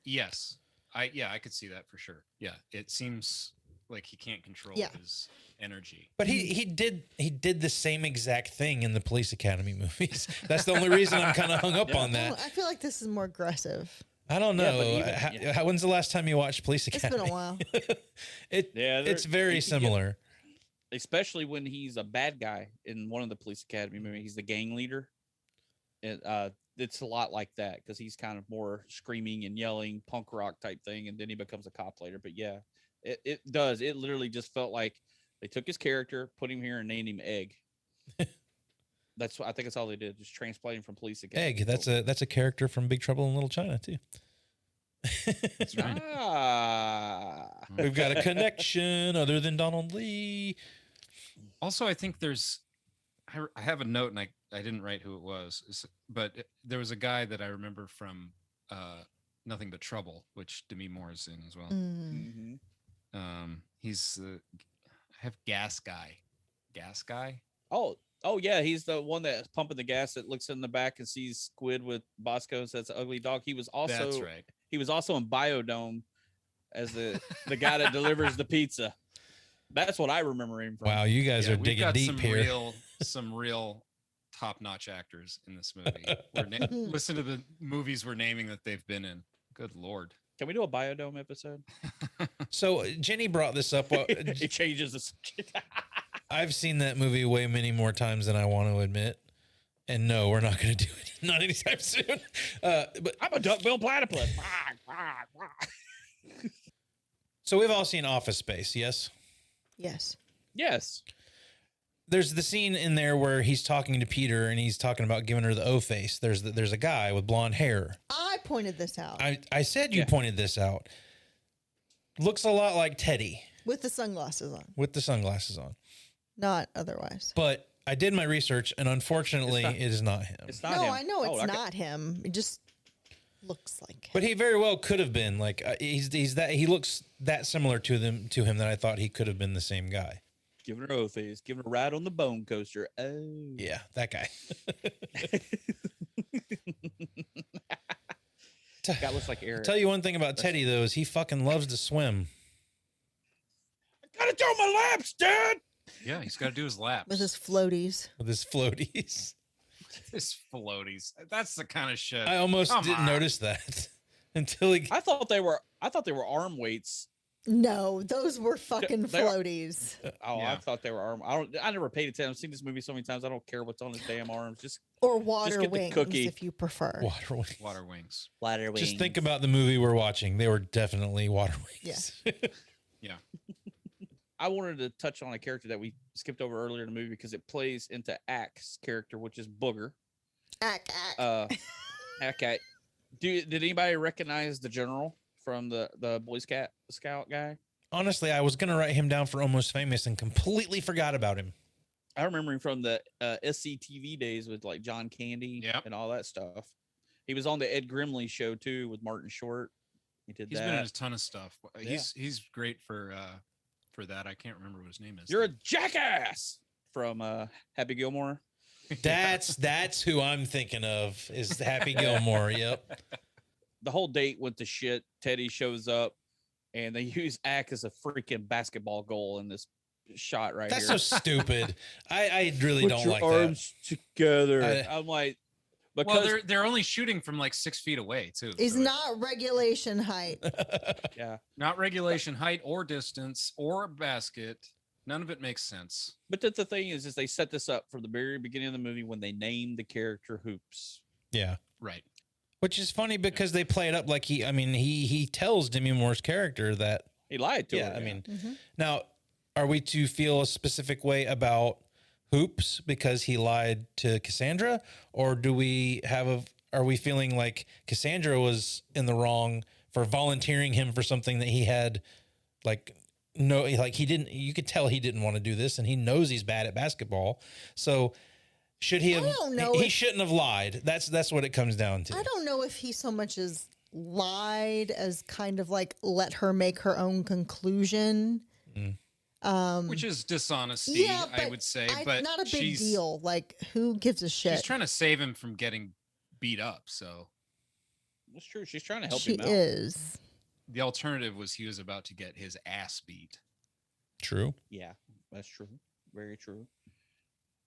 yes, I could see that for sure. Yeah, it seems like he can't control his energy. But he did the same exact thing in the Police Academy movies. That's the only reason I'm kind of hung up on that. I feel like this is more aggressive. I don't know. When's the last time you watched Police Academy? It's been a while. It's very similar. Especially when he's a bad guy in one of the Police Academy movies. He's the gang leader. And it's a lot like that because he's kind of more screaming and yelling, punk rock type thing, and then he becomes a cop later. But yeah, it does. It literally just felt like they took his character, put him here, and named him Egg. I think that's all they did, just transplanting from Police Academy. Egg. That's a character from Big Trouble in Little China too. That's right. We've got a connection other than Donald Lee. Also, I think I have a note, and I didn't write who it was, but there was a guy that I remember from Nothing But Trouble, which Demi Moore is in as well. Mm. He's I have Gas Guy. Oh yeah, he's the one that's pumping the gas that looks in the back and sees Squid with Bosco and says ugly dog. He was also That's right. He was also in Biodome as the guy that delivers the pizza. That's what I remember him from. Wow, you guys are digging deep here. Some real top-notch actors in this movie. Listen to the movies we're naming that they've been in. Good Lord. Can we do a Biodome episode? So Jenny brought this up. It changes the subject. I've seen that movie way many more times than I want to admit. And no, we're not going to do it. Not anytime soon. But I'm a duckbill platypus. So we've all seen Office Space, yes? Yes. Yes. There's the scene in there where he's talking to Peter and he's talking about giving her the O face. There's a guy with blonde hair. I pointed this out. I said you pointed this out. Looks a lot like Teddy. With the sunglasses on. Not otherwise. But I did my research, and unfortunately, it is not him. It's not him. No, I know it's not him. It just looks like him. But he very well could have been. Like he looks that similar to him that I thought he could have been the same guy. Giving her O-face, giving her a ride on the bone coaster. Oh. Yeah, that guy. That looks like Eric. I'll tell you one thing about Teddy, though, is he fucking loves to swim. I gotta do my laps, Dad! Yeah, he's got to do his laps. With his floaties. His floaties. That's the kind of shit. I almost didn't notice that until he... I thought they were arm weights. No, those were fucking floaties. I thought they were arm. I never paid attention. I've seen this movie so many times. I don't care what's on his damn arms. Or water get wings, the cookie. if you prefer. Water wings. Water wings. Water wings. Just think about the movie we're watching. They were definitely water wings. Yeah. Yeah. I wanted to touch on a character that we skipped over earlier in the movie because it plays into Ack's character, which is Booger. Ack. Ack. Did anybody recognize the general from the Boy Scout guy? Honestly, I was going to write him down for Almost Famous and completely forgot about him. I remember him from the SCTV days with like John Candy and all that stuff. He was on the Ed Grimley show too with Martin Short. He's been in a ton of stuff. He's great for that. I can't remember what his name is. You're a jackass from Happy Gilmore. That's who I'm thinking of is Happy Gilmore. Yep. The whole date went to shit. Teddy shows up and they use Ack as a freaking basketball goal in this shot right That's here. so stupid. I really Put don't your like arms together. I- I'm like, Well, they're only shooting from like 6 feet away too. Is so not regulation height. yeah, not regulation height or distance or basket. None of it makes sense. But the thing is they set this up from the very beginning of the movie when they named the character Hoops. Yeah. Right. Which is funny because they play it up like he tells Demi Moore's character that he lied to her. Yeah, I mean, now, are we to feel a specific way about Hoops because he lied to Cassandra, or are we feeling like Cassandra was in the wrong for volunteering him for something that he had, he didn't? You could tell he didn't want to do this, and he knows he's bad at basketball. So should he have? I don't know. He shouldn't have lied. That's what it comes down to. I don't know if he so much as lied as kind of like let her make her own conclusion. Which is dishonesty, yeah, I would say. But not a big deal. Like, who gives a shit? She's trying to save him from getting beat up. So that's true. She's trying to help him out. She is. The alternative was he was about to get his ass beat. True. Yeah, that's true. Very true.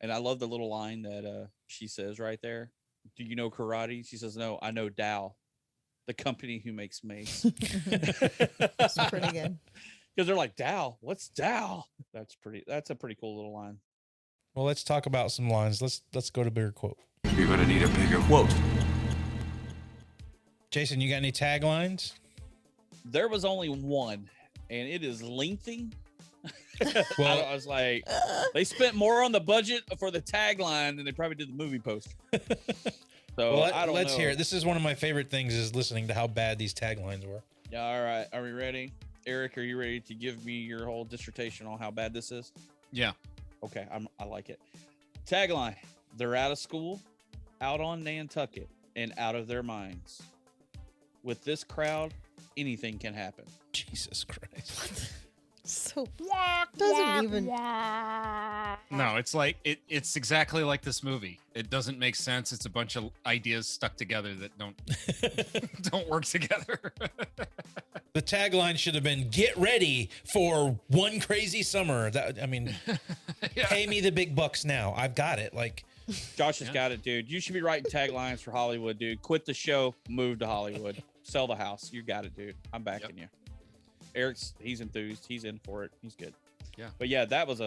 And I love the little line that she says right there. Do you know karate? She says, no, I know Dow, the company who makes mace. That's pretty good. Because they're like, Dow, what's Dow? That's a pretty cool little line. Well, let's talk about some lines. Let's go to bigger quote. You're gonna need a bigger quote. Jason, you got any taglines? There was only one, and it is lengthy. Well, I was like, they spent more on the budget for the tagline than they probably did the movie poster. So let's hear it. This is one of my favorite things is listening to how bad these taglines were. Yeah, all right. Are we ready? Eric, are you ready to give me your whole dissertation on how bad this is? Yeah. Okay, I like it. Tagline: they're out of school, out on Nantucket, and out of their minds. With this crowd, anything can happen. Jesus Christ. So doesn't even. No, it's like it's exactly like this movie. It doesn't make sense. It's a bunch of ideas stuck together that don't work together. The tagline should have been "Get ready for one crazy summer." Pay me the big bucks now. I've got it. Like, Josh has got it, dude. You should be writing taglines for Hollywood, dude. Quit the show, move to Hollywood, sell the house. You got it, dude. I'm backing you. He's enthused. He's in for it. He's good. Yeah. But yeah, that was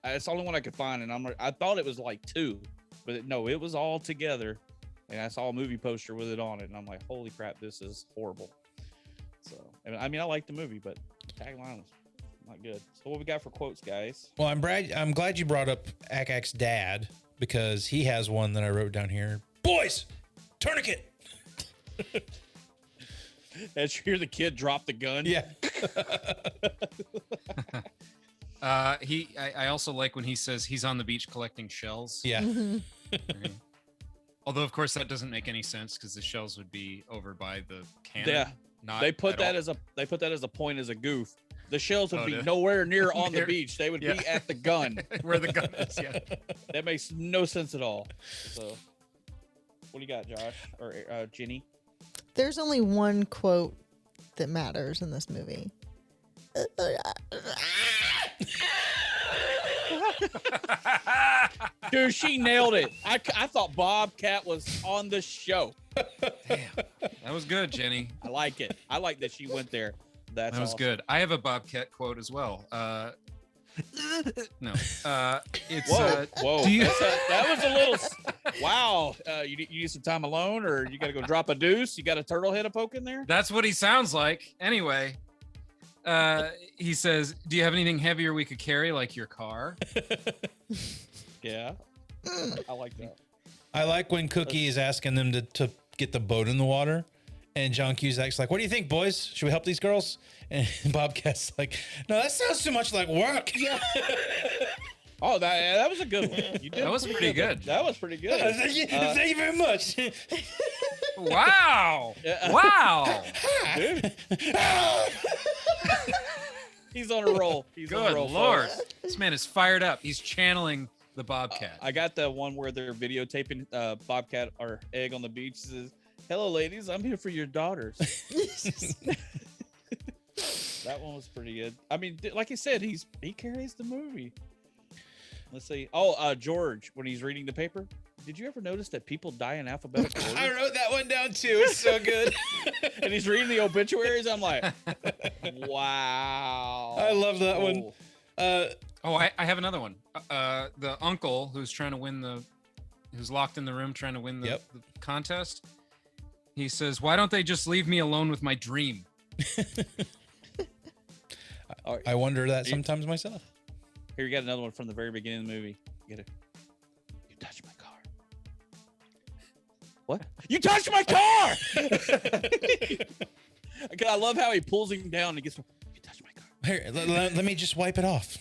it's the only one I could find, and I thought it was like two, but no, it was all together. And I saw a movie poster with it on it, and I'm like, holy crap, this is horrible. So, I mean, I like the movie, but the tagline was not good. So what we got for quotes, guys? Well, I'm glad you brought up Akak's dad because he has one that I wrote down here. Boys, tourniquet. As you hear the kid drop the gun. Yeah. I also like when he says he's on the beach collecting shells. Yeah. Right. Although, of course, that doesn't make any sense because the shells would be over by the cannon. Yeah. They put that as a point, as a goof. The shells would be nowhere near on the beach. They would be at the gun. Where the gun is, yeah. That makes no sense at all. So, what do you got, Josh? Or Jenny? There's only one quote that matters in this movie. Dude, she nailed it. I thought Bobcat was on the show. Damn. That was good, Jenny. I like it. I like that she went there. That was awesome. good. I have a Bobcat quote as well. No. It's whoa. That was a little. Wow. You need some time alone, or you got to go drop a deuce? You got a turtle head a poke in there? That's what he sounds like. Anyway, he says, "Do you have anything heavier we could carry, like your car?" Yeah. I like that. I like when Cookie is asking them to get the boat in the water. And John Cusack's like, what do you think, boys? Should we help these girls? And Bobcat's like, no, that sounds too much like work. Yeah. Oh, that was a good one. You did that was pretty good. That was pretty good. Thank you very much. Wow. Wow. Dude. He's on a roll. He's on a roll. Good Lord. Folks. This man is fired up. He's channeling the Bobcat. I got the one where they're videotaping Bobcat or Egg on the beach. It says, hello, ladies. I'm here for your daughters. That one was pretty good. I mean, like I said, he carries the movie. Let's see. Oh, George, when he's reading the paper, did you ever notice that people die in alphabetical order? I wrote that one down too. It's so good. And he's reading the obituaries. I'm like, wow. I love that one. I have another one. The uncle who's trying to win who's locked in the room trying to win the contest. He says, "Why don't they just leave me alone with my dream?" I wonder that sometimes myself. Here, you got another one from the very beginning of the movie. You touched my car. What? You touched my car! I love how he pulls him down and gets. You touched my car. Here, let me just wipe it off.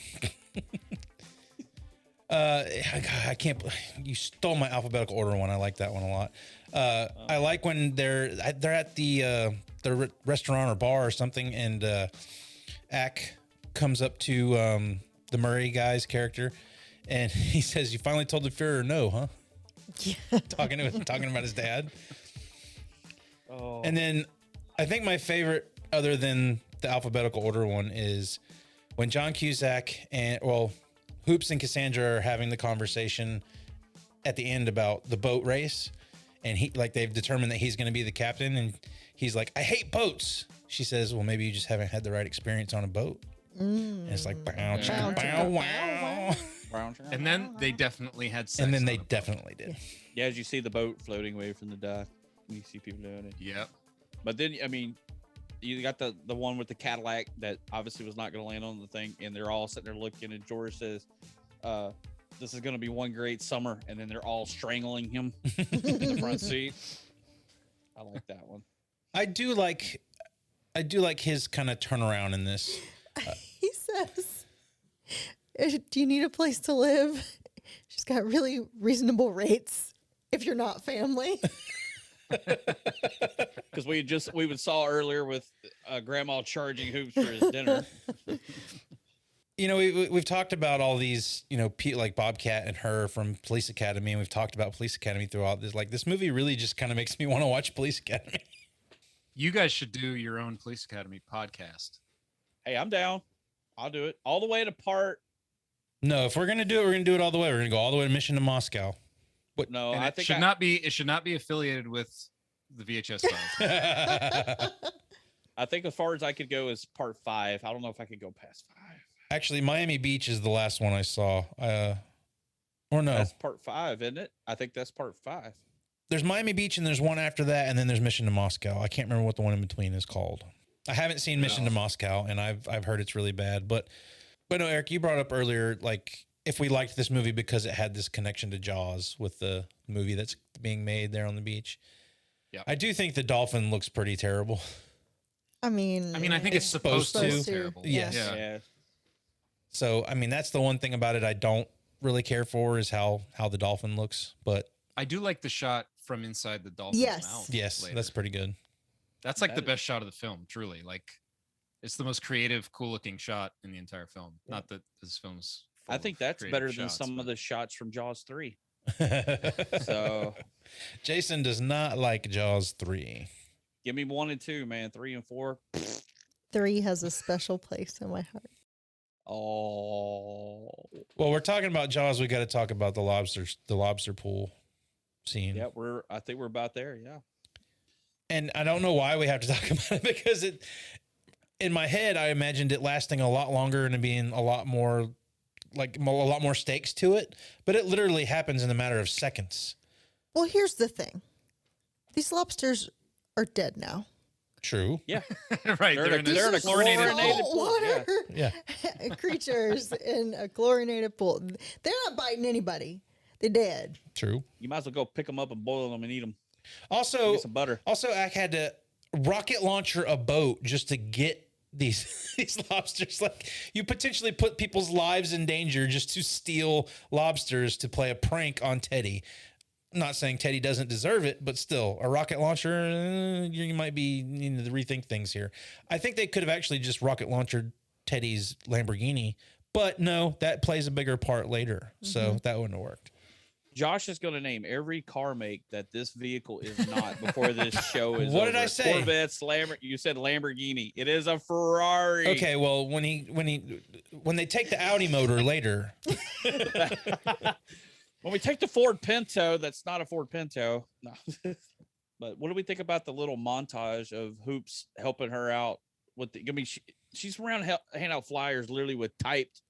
I can't. You stole my alphabetical order one. I like that one a lot. I like when they're at the restaurant or bar or something, and Ack comes up to the Murray guy's character, and he says, "You finally told the Führer no, huh?" Yeah. talking about his dad. Oh. And then I think my favorite, other than the alphabetical order one, is when John Cusack and Hoops and Cassandra are having the conversation at the end about the boat race, and they've determined that he's going to be the captain, and he's like, "I hate boats." She says, "Well, maybe you just haven't had the right experience on a boat." And it's like, bow, chow, bow, wow. And then they definitely had sex. And then they definitely did. Yeah, as you see the boat floating away from the dock, you see people doing it. Yep. But then, I mean, you got the one with the Cadillac that obviously was not going to land on the thing, and they're all sitting there looking, and George says, "This is going to be one great summer," and then they're all strangling him in the front seat. I like that one. I do like his kind of turnaround in this. He says, "Do you need a place to live? She's got really reasonable rates if you're not family." Because we saw earlier with Grandma charging Hoops for his dinner. You know, we've talked about all these, like Bobcat and her from Police Academy, and we've talked about Police Academy throughout this. Like, this movie really just kind of makes me want to watch Police Academy. You guys should do your own Police Academy podcast. Hey, I'm down. I'll do it all the way to part. No, if we're gonna do it, we're gonna do it all the way. We're gonna go all the way to Mission to Moscow. But no, and I it think should not be. It should not be affiliated with the VHS Files. I think as far as I could go is part 5. I don't know if I could go past 5. Actually, Miami Beach is the last one I saw. Or no, That's part 5, isn't it? I think that's part 5. There's Miami Beach, and there's one after that, and then there's Mission to Moscow. I can't remember what the one in between is called. I haven't seen Mission to Moscow, and I've heard it's really bad. But no, Eric, you brought up earlier, like, if we liked this movie because it had this connection to Jaws with the movie that's being made there on the beach. Yeah, I do think the dolphin looks pretty terrible. I mean, I think it's supposed to look terrible. Yes. Yeah. So, I mean, that's the one thing about it I don't really care for is how the dolphin looks. But I do like the shot from inside the dolphin's mouth. Yes, later. That's pretty good. That's like the best shot of the film, truly. Like, it's the most creative, cool-looking shot in the entire film. Not that this film's full I think of that's creative better than shots, some of the shots from Jaws 3. So, Jason does not like Jaws 3. Give me 1 and 2, man. 3 and 4. 3 has a special place in my heart. Oh. Well, we're talking about Jaws. We got to talk about the lobster pool scene. Yeah, I think we're about there. Yeah. And I don't know why we have to talk about it because in my head, I imagined it lasting a lot longer and it being a lot more stakes to it. But it literally happens in a matter of seconds. Well, here's the thing. These lobsters are dead now. True. Yeah. Right. They're in a chlorinated pool. Water Yeah. creatures in a chlorinated pool. They're not biting anybody. They're dead. True. You might as well go pick them up and boil them and eat them. Also, get some butter. Also, I had to rocket launcher a boat just to get these lobsters. Like, you potentially put people's lives in danger just to steal lobsters to play a prank on Teddy. I'm not saying Teddy doesn't deserve it, but still, a rocket launcher, you might be needing to rethink things here. I think they could have actually just rocket launched Teddy's Lamborghini, but no, that plays a bigger part later. So that wouldn't have worked. Josh is going to name every car make that this vehicle is not before this show is What over. did I say? Corvettes, you said Lamborghini. It is a Ferrari. Okay, well, when they take the Audi motor later. When we take the Ford Pinto, that's not a Ford Pinto. No. But what do we think about the little montage of Hoops helping her out with she's around handing out flyers literally with typed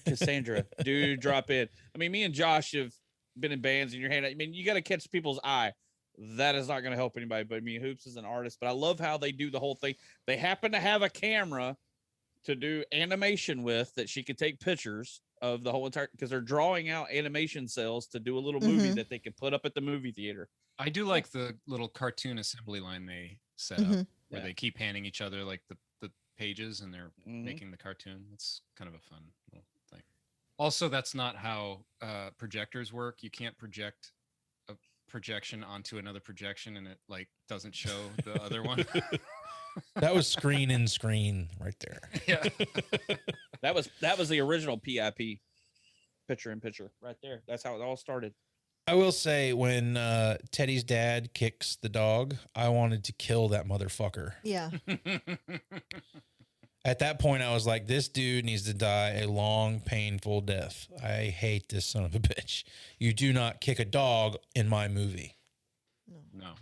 Cassandra, dude, drop in. I mean, me and Josh have been in bands in your hand. I mean, you got to catch people's eye. That is not going to help anybody. But I mean, Hoops is an artist. But I love how they do the whole thing. They happen to have a camera to do animation with that she could take pictures of the whole entire, because they're drawing out animation cells to do a little movie that they can put up at the movie theater. I do like the little cartoon assembly line they set up where they keep handing each other like the pages and they're making the cartoon. It's kind of a fun little thing. Also, that's not how projectors work. You can't project a projection onto another projection and it like doesn't show the other one. That was screen in screen right there. Yeah. That was the original PIP, picture in picture right there. That's how it all started. I will say when Teddy's dad kicks the dog, I wanted to kill that motherfucker. Yeah. At that point, I was like, this dude needs to die a long, painful death. I hate this son of a bitch. You do not kick a dog in my movie.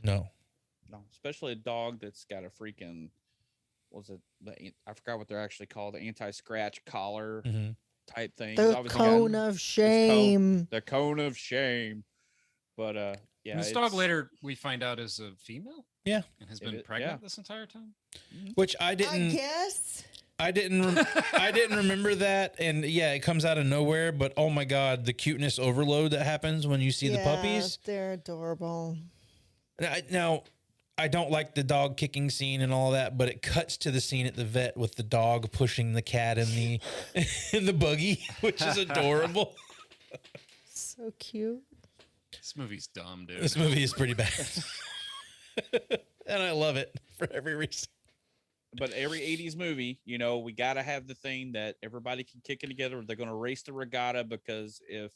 No. Especially a dog that's got a freaking, I forgot what they're actually called, the anti-scratch collar type thing. The cone of shame. The cone of shame. But yeah. And this dog later we find out is a female. Yeah. And has been pregnant this entire time. Which I didn't. I guess. I didn't remember that, and yeah, it comes out of nowhere. But oh my god, the cuteness overload that happens when you see the puppies. They're adorable. Now, I don't like the dog kicking scene and all that, but it cuts to the scene at the vet with the dog pushing the cat in the in the buggy, which is adorable. So cute. This movie's dumb, dude. This movie is pretty bad, and I love it for every reason. But every 80s movie, you know, we got to have the thing that everybody can kick it together. They're going to race the regatta because if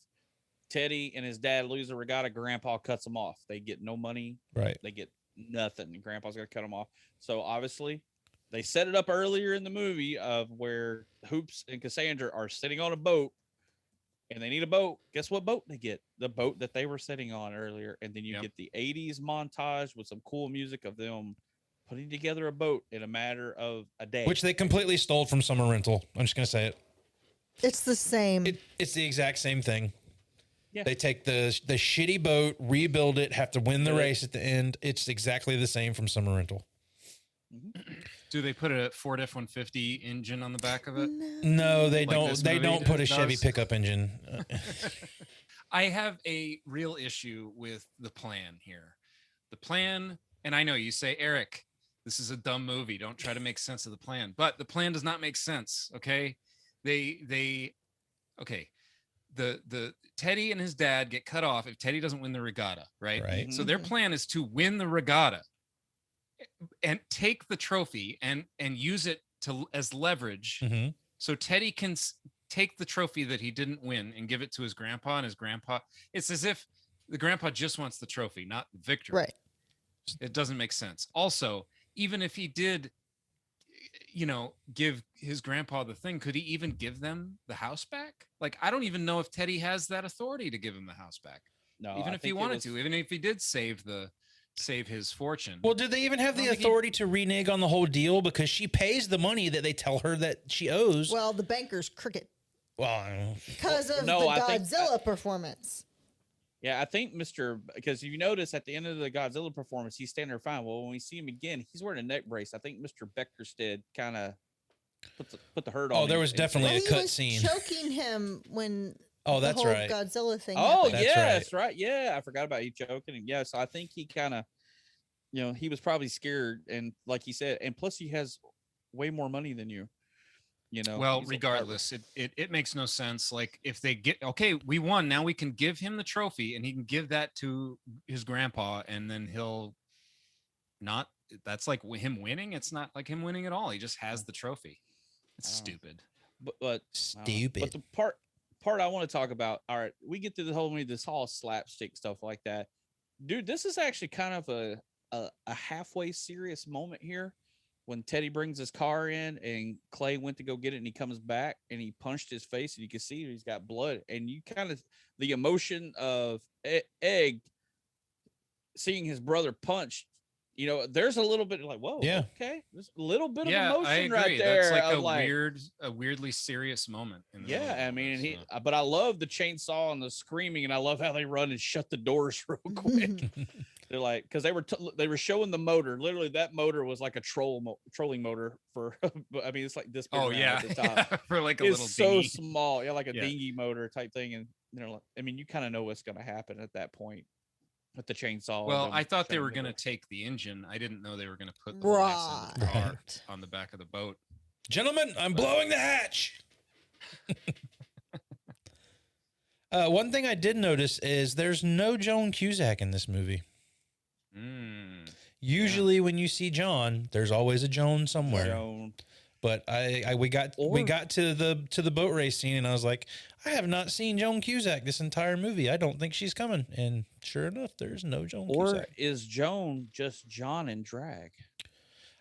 Teddy and his dad lose the regatta, Grandpa cuts them off. They get no money. Right. They get nothing. And Grandpa's going to cut them off. So obviously, they set it up earlier in the movie of where Hoops and Cassandra are sitting on a boat and they need a boat. Guess what boat they get? The boat that they were sitting on earlier. And then you get the 80s montage with some cool music of them putting together a boat in a matter of a day. Which they completely stole from Summer Rental. I'm just going to say it. It's the same. It's the exact same thing. Yeah. They take the shitty boat, rebuild it, have to win the race at the end. It's exactly the same from Summer Rental. Do they put a Ford F-150 engine on the back of it? No, they don't. They don't put a Chevy pickup engine. I have a real issue with the plan here. The plan, and I know you say, Eric, this is a dumb movie. Don't try to make sense of the plan. But the plan does not make sense. Okay. The Teddy and his dad get cut off if Teddy doesn't win the regatta, right? Right. So their plan is to win the regatta and take the trophy and use it as leverage. So Teddy can take the trophy that he didn't win and give it to his grandpa, and his grandpa, it's as if the grandpa just wants the trophy, not the victory. Right. It doesn't make sense. Also, even if he did, give his grandpa the thing, could he even give them the house back? Like, I don't even know if Teddy has that authority to give him the house back. No, even if he wanted to, even if he did save his fortune. Well, did they even have the authority to renege on the whole deal? Because she pays the money that they tell her that she owes. Well, the banker's crooked. Well, because of the Godzilla performance. Yeah, I think because you notice at the end of the Godzilla performance, he's standing there fine. Well, when we see him again, he's wearing a neck brace. I think Mr. Beckerstead kind of put the hurt on him. Oh, there was definitely a cut scene. Choking him when that's the whole right. Godzilla thing Oh, happened. that's right. Yeah, I forgot about you choking him. Yeah, so I think he kind of, he was probably scared. And like he said, and plus he has way more money than you. Well, regardless, it makes no sense. Like, if they we won, now we can give him the trophy and he can give that to his grandpa, and then that's like him winning. It's not like him winning at all. He just has the trophy. It's stupid. But stupid. But the part I want to talk about, all right, we get through the whole movie, this whole slapstick stuff like that. Dude, this is actually kind of a halfway serious moment here. When Teddy brings his car in and Clay went to go get it and he comes back and he punched his face and you can see he's got blood, and you kind of, the emotion of Egg seeing his brother punched you know, there's a little bit like, whoa, Yeah. okay, there's a little bit Yeah, of I emotion agree. right there. That's like of a weirdly serious moment. In the movie I mean, almost, but I love the chainsaw and the screaming, and I love how they run and shut the doors real quick. They're like, because they were showing the motor. Literally, that motor was like a trolling motor for. I mean, it's like this. Big Oh around yeah, at the top. for like a It's little so dinghy. small, yeah, like a dinghy motor type thing. And they're like, I mean, you kind of know what's going to happen at that point with the chainsaw. Well, and I thought they shutting were the going to door. take the engine. I didn't know they were going to put the lights in the car on the back of the boat. Gentlemen, I'm blowing the hatch. One thing I did notice is there's no Joan Cusack in this movie. Usually when you see John, there's always a Joan somewhere. Joan. But we got to the boat race scene, and I was like, I have not seen Joan Cusack this entire movie. I don't think she's coming. And sure enough, there's no Joan Cusack. Or is Joan just John in drag?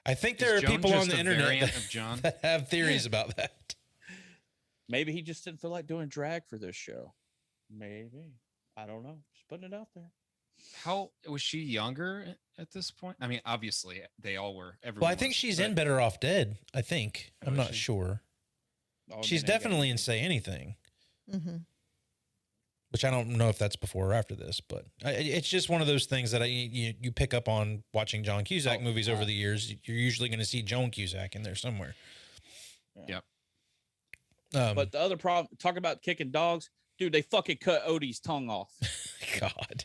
I think there are Joan people on just the a internet variant of John? that have theories about that. Maybe he just didn't feel like doing drag for this show. Maybe. I don't know. Just putting it out there. How was she younger at this point? I mean, obviously they all were. Well, I think she's in Better Off Dead. I think. I'm not sure. Oh, She's then I got definitely in Say Anything, Mm-hmm. which I don't know if that's before or after this, but it's just one of those things that you pick up on watching John Cusack movies over the years. You're usually going to see Joan Cusack in there somewhere. Yep. But the other problem, talk about kicking dogs, dude, they fucking cut Odie's tongue off. God.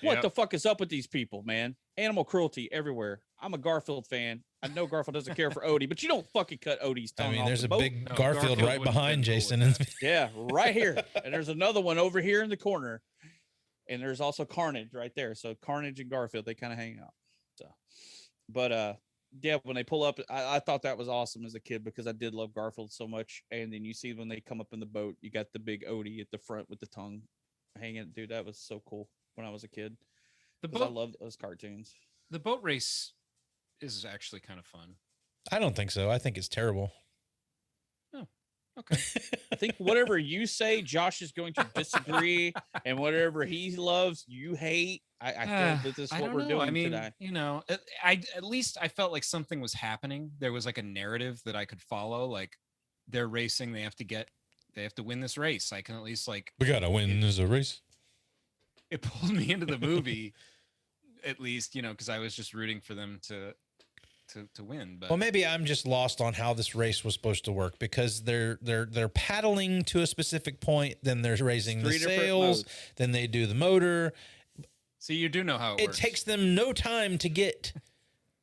What the fuck is up with these people, man? Animal cruelty everywhere. I'm a Garfield fan. I know Garfield doesn't care for Odie, but you don't fucking cut Odie's tongue off. I mean, there's the a boat. big Garfield right behind Jason. Yeah, right here. And there's another one over here in the corner. And there's also Carnage right there. So Carnage and Garfield, they kind of hang out. So, but yeah, when they pull up, I thought that was awesome as a kid because I did love Garfield so much. And then you see when they come up in the boat, you got the big Odie at the front with the tongue hanging. Dude, that was so cool when I was a kid. I loved those cartoons. The boat race is actually kind of fun. I don't think so. I think it's terrible. Oh, okay. I think whatever you say, Josh is going to disagree, and whatever he loves, you hate. I feel that this is what we're doing I mean, today. you know, at least I felt like something was happening. There was like a narrative that I could follow. Like they're racing, they have to win this race. I can at least we gotta win this race. It pulled me into the movie, at least, you know, because I was just rooting for them to win. But Well, maybe I'm just lost on how this race was supposed to work because they're paddling to a specific point, then they're raising the sails, then they do the motor. See, you do know how it works. It takes them no time to get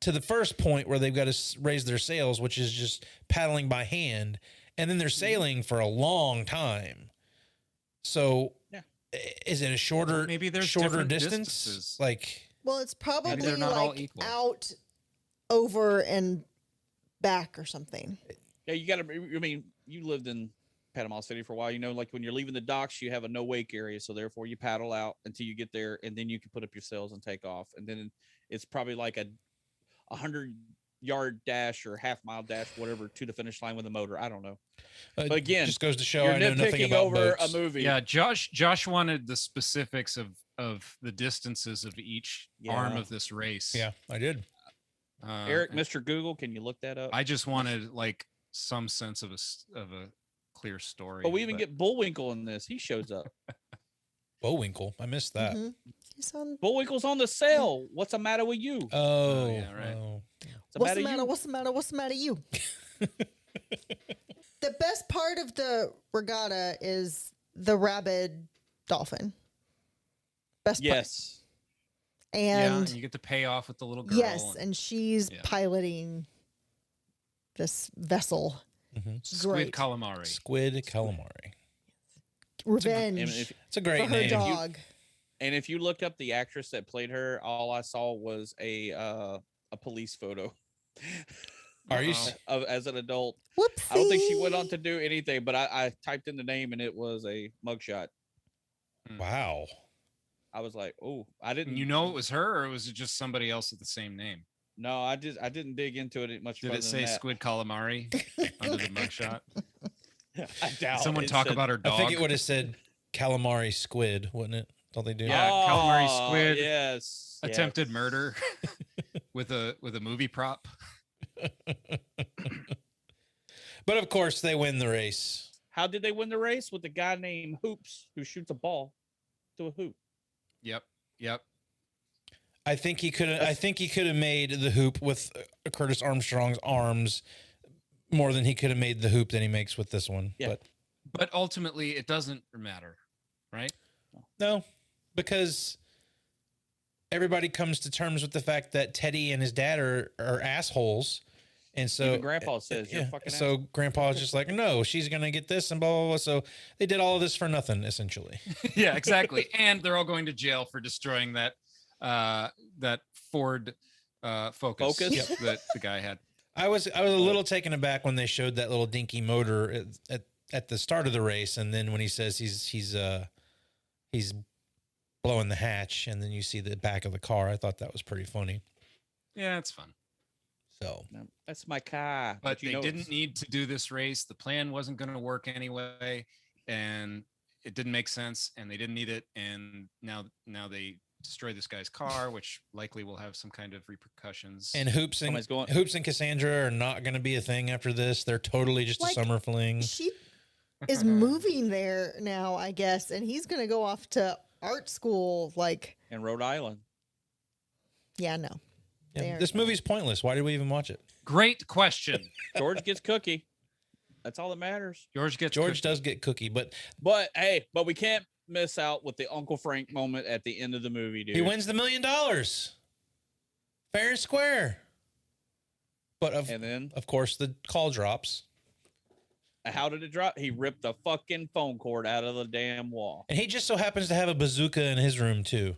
to the first point where they've got to raise their sails, which is just paddling by hand, and then they're sailing for a long time. So, is it a shorter shorter distance? Distances. Well, it's probably they're not all like equal. out, over, and back or something. Yeah, you got to. I mean, you lived in Panama City for a while. You know, like when you're leaving the docks, you have a no wake area, so therefore you paddle out until you get there, and then you can put up your sails and take off. And then it's probably like a 100-yard dash or half-mile dash, whatever, to the finish line with a motor. I don't know. But again, just goes to show you're I know nothing nitpicking about over boats. a movie. Yeah, Josh wanted the specifics of the distances of each arm of this race. Yeah, I did. Eric, Mr. Google, can you look that up? I just wanted like some sense of a clear story. Oh, we even get Bullwinkle in this. He shows up. Bullwinkle, I missed that. Mm-hmm. Bullwinkle's on the sail. What's the matter with you? Oh, yeah, right. What's the matter? What's the matter? What's the matter, you? The best part of the regatta is the rabid dolphin. Best part. Yes. And you get to pay off with the little girl. yes, and she's piloting this vessel. Squid calamari. Squid calamari. Revenge. It's a great for her name. dog. And if you look up the actress that played her, all I saw was a police photo. Are you as an adult? Whoopsie. I don't think she went on to do anything, but I typed in the name and it was a mugshot. Wow. I was like, oh, I didn't. You know it was her, or was it just somebody else with the same name? No, I didn't dig into it much. Did it say Squid calamari under the mugshot? I doubt. Someone talk about her dog. I think it would have said calamari squid, wouldn't it? Don't they do? Yeah, calamari squid. Yes. Attempted murder. with a movie prop. But of course, they win the race. How did they win the race? With a guy named Hoops who shoots a ball to a hoop. Yep. I think he could have made the hoop with Curtis Armstrong's arms more than he could have made the hoop that he makes with this one. Yeah. But ultimately, it doesn't matter, right? No, because everybody comes to terms with the fact that Teddy and his dad are assholes. And so even Grandpa says, you're fucking so asshole. Grandpa's just like, no, she's going to get this and blah, blah, blah. So they did all of this for nothing, essentially. Yeah, exactly. And they're all going to jail for destroying that Ford Focus. That the guy had. I was a little taken aback when they showed that little dinky motor at the start of the race. And then when he says he's blowing the hatch and then you see the back of the car, I thought that was pretty funny. Yeah, it's fun. So that's my car. But they didn't need to do this race. The plan wasn't going to work anyway, and it didn't make sense, and they didn't need it. And now they destroy this guy's car, which likely will have some kind of repercussions. And Hoops and Cassandra are not going to be a thing after this. They're totally just a summer fling. She is moving there now, I guess, and he's going to go off to art school, in Rhode Island. Yeah, no. Yeah, this movie's pointless. Why did we even watch it? Great question. George gets cookie. That's all that matters. George does get cookie, but we can't miss out with the Uncle Frank moment at the end of the movie, dude. He wins the $1 million. Fair and square. But of course the call drops. How did it drop? He ripped the fucking phone cord out of the damn wall. And he just so happens to have a bazooka in his room too.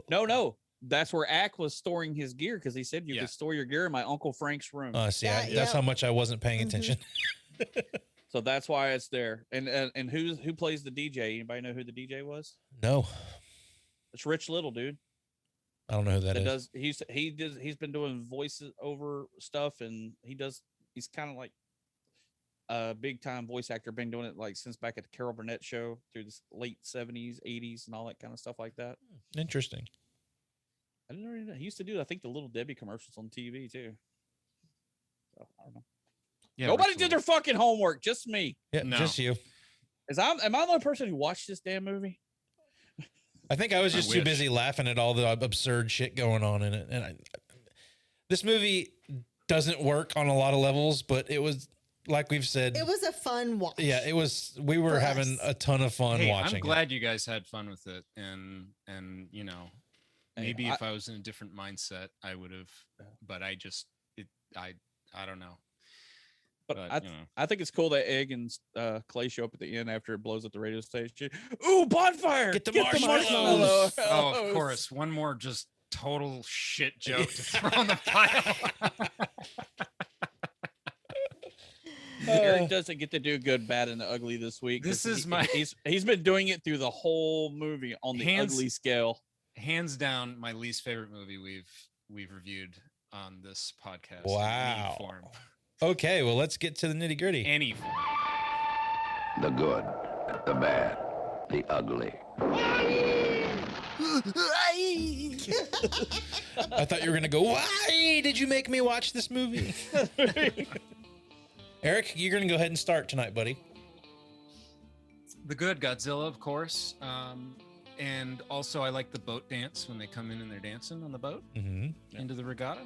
No. That's where Ack was storing his gear because he said you could store your gear in my Uncle Frank's room. That's how much I wasn't paying attention. So that's why it's there. And who plays the DJ? Anybody know who the DJ was? No. It's Rich Little, dude. I don't know who that is. He's been doing voices over stuff, and he's kind of like a big time voice actor. Been doing it like since back at the Carol Burnett show through the late 70s, 80s, and all that kind of stuff like that. Interesting. I didn't know he used to do, I think, the Little Debbie commercials on TV too. So I don't know. Yeah, nobody did their fucking homework, just me. Yeah, just you. Am I the only person who watched this damn movie? I think I was just too busy laughing at all the absurd shit going on in it. And this movie doesn't work on a lot of levels, but it was, like we've said, it was a fun watch. Yeah, it was. We were having a ton of fun watching. I'm glad you guys had fun with it, and you know. Maybe if I was in a different mindset, I would have, but I don't know. But I think it's cool that Egg and Clay show up at the end after it blows up the radio station. Ooh, bonfire! Get the marshmallows! Oh, of course. One more just total shit joke to throw on the pile. Eric doesn't get to do good, bad, and the ugly this week. He's been doing it through the whole movie on the ugly scale. Hands down, my least favorite movie we've reviewed on this podcast. Wow. In any form. Okay, well, let's get to the nitty gritty. Any form. The good, the bad, the ugly. I thought you were gonna go, why did you make me watch this movie? Eric, you're gonna go ahead and start tonight, buddy. The good, Godzilla, of course. And also, I like the boat dance when they come in and they're dancing on the boat into the regatta.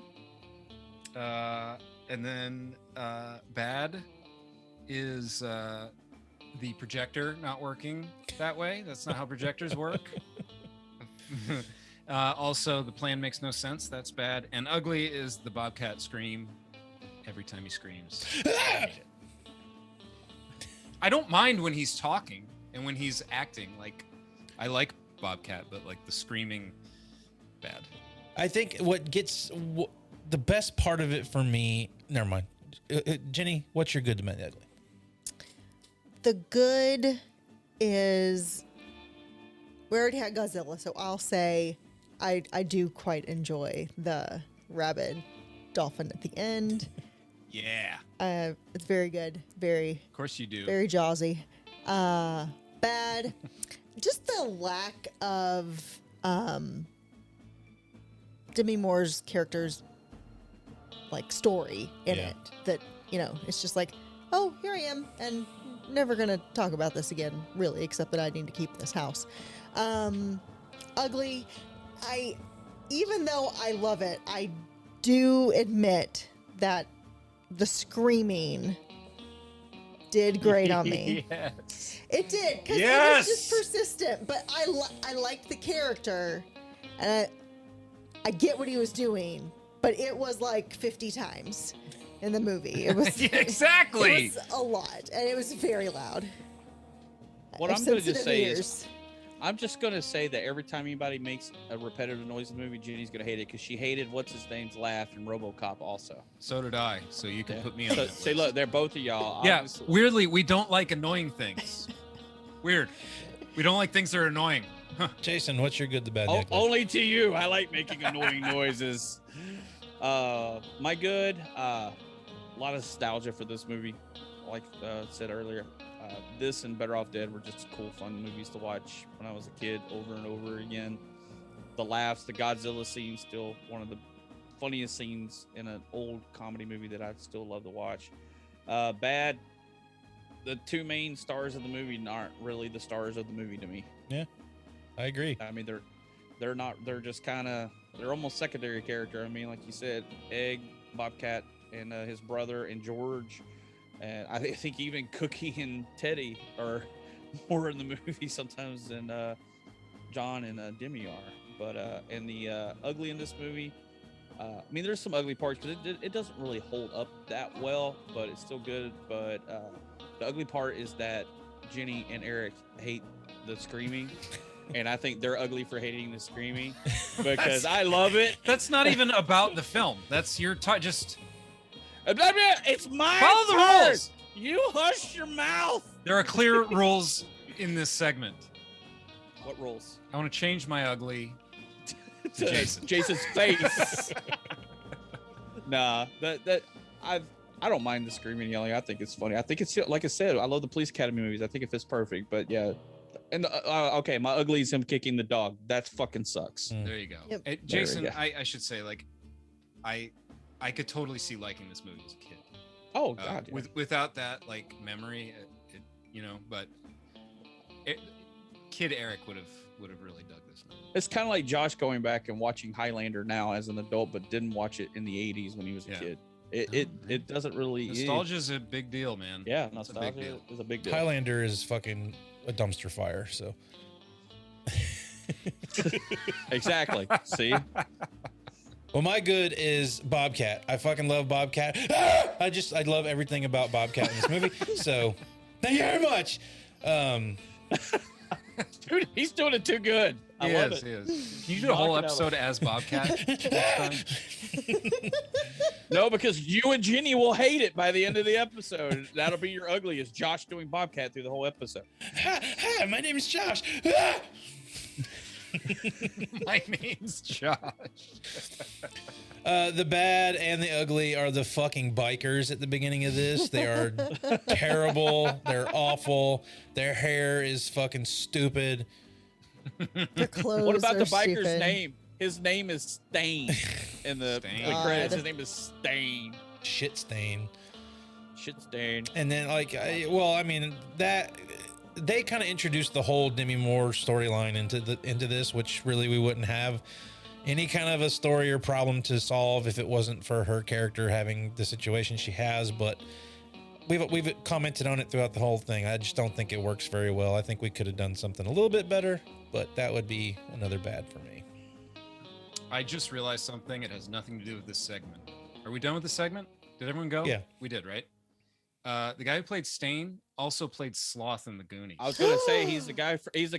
And then bad is the projector not working that way. That's not how projectors work. Also, the plan makes no sense. That's bad. And ugly is the Bobcat scream every time he screams. I hate it. I don't mind when he's talking and when he's acting. Like, I like Bobcat, but like the screaming, bad. I think the best part of it for me. Never mind, Jenny. What's your good to my ugly? The good is we already had Godzilla, so I'll say I do quite enjoy the rabid dolphin at the end. Yeah. It's very good. Very. Of course you do. Very jawsy. Bad. Just the lack of Demi Moore's character's like story in it that, it's just like, oh, here I am, and never gonna talk about this again, really, except that I need to keep this house. Ugly, even though I love it, I do admit that the screaming did grate on me. Yes. It did, because it was just persistent, but I liked the character, and I get what he was doing, but it was like 50 times in the movie. It was exactly. It was a lot, and it was very loud. What I'm going to just say is, I'm just going to say that every time anybody makes a repetitive noise in the movie, Jenny's going to hate it because she hated what's his name's laugh in RoboCop also. So did I. So you can put me on. Say, look, they're both of y'all. Yeah. Obviously. Weirdly, we don't like annoying things. Weird. We don't like things that are annoying. Huh. Jason, what's your good, the bad, the ugly? Only to you. I like making annoying noises. My good, a lot of nostalgia for this movie. Like said earlier, this and Better Off Dead were just cool, fun movies to watch when I was a kid, over and over again. The laughs, the Godzilla scene, still one of the funniest scenes in an old comedy movie that I still love to watch. Bad, the two main stars of the movie aren't really the stars of the movie to me. Yeah, I agree. I mean, they're not. They're just kind of. They're almost secondary character. I mean, like you said, Egg, Bobcat, and his brother, and George, and I think even Cookie and Teddy are more in the movie sometimes than John and Demi are. But and the ugly in this movie. I mean, there's some ugly parts because it doesn't really hold up that well, but it's still good. But the ugly part is that Jenny and Eric hate the screaming. And I think they're ugly for hating the screaming because I love it. That's not even about the film. That's your just. It's my follow the turn. rules. You hush your mouth. There are clear rules in this segment. What rules? I want to change my ugly to Jason. Jason's face. Nah, I don't mind the screaming and yelling. I think it's funny. I think it's, like I said, I love the Police Academy movies. I think it fits perfect. But yeah. And okay, my ugly is him kicking the dog. That fucking sucks. There you go. Yep. Jason, I should say, like, I could totally see liking this movie as a kid. Oh God, yeah. Without that like memory, but kid Eric would have really dug this movie. It's kind of like Josh going back and watching Highlander now as an adult, but didn't watch it in the '80s when he was a kid. It doesn't really. Nostalgia is a big deal, man. Yeah, nostalgia is a big deal. Highlander is fucking a dumpster fire. So exactly. See. Well, my good is Bobcat. I fucking love Bobcat. I love everything about Bobcat in this movie. So thank you very much. Dude, he's doing it too good. I love it. He is. Can you do a whole episode as Bobcat? No, because you and Jenny will hate it by the end of the episode. That'll be your ugly, is Josh doing Bobcat through the whole episode. Hi, my name is Josh. My name's Josh. The bad and the ugly are the fucking bikers at the beginning of this. They are terrible. They're awful. Their hair is fucking stupid. Their clothes What about are the biker's stupid. name? His name is Stain in the credits. His name is Stain. Shit stain. Shit Stain. And then that they kind of introduced the whole Demi Moore storyline into this, which really we wouldn't have any kind of a story or problem to solve if it wasn't for her character having the situation she has. But we've commented on it throughout the whole thing. I just don't think it works very well. I think we could have done something a little bit better, but that would be another bad for me. I just realized something. It has nothing to do with this segment. Are we done with the segment? Did everyone go? Yeah. We did, right? The guy who played Stain also played Sloth in the Goonies. I was gonna say he's the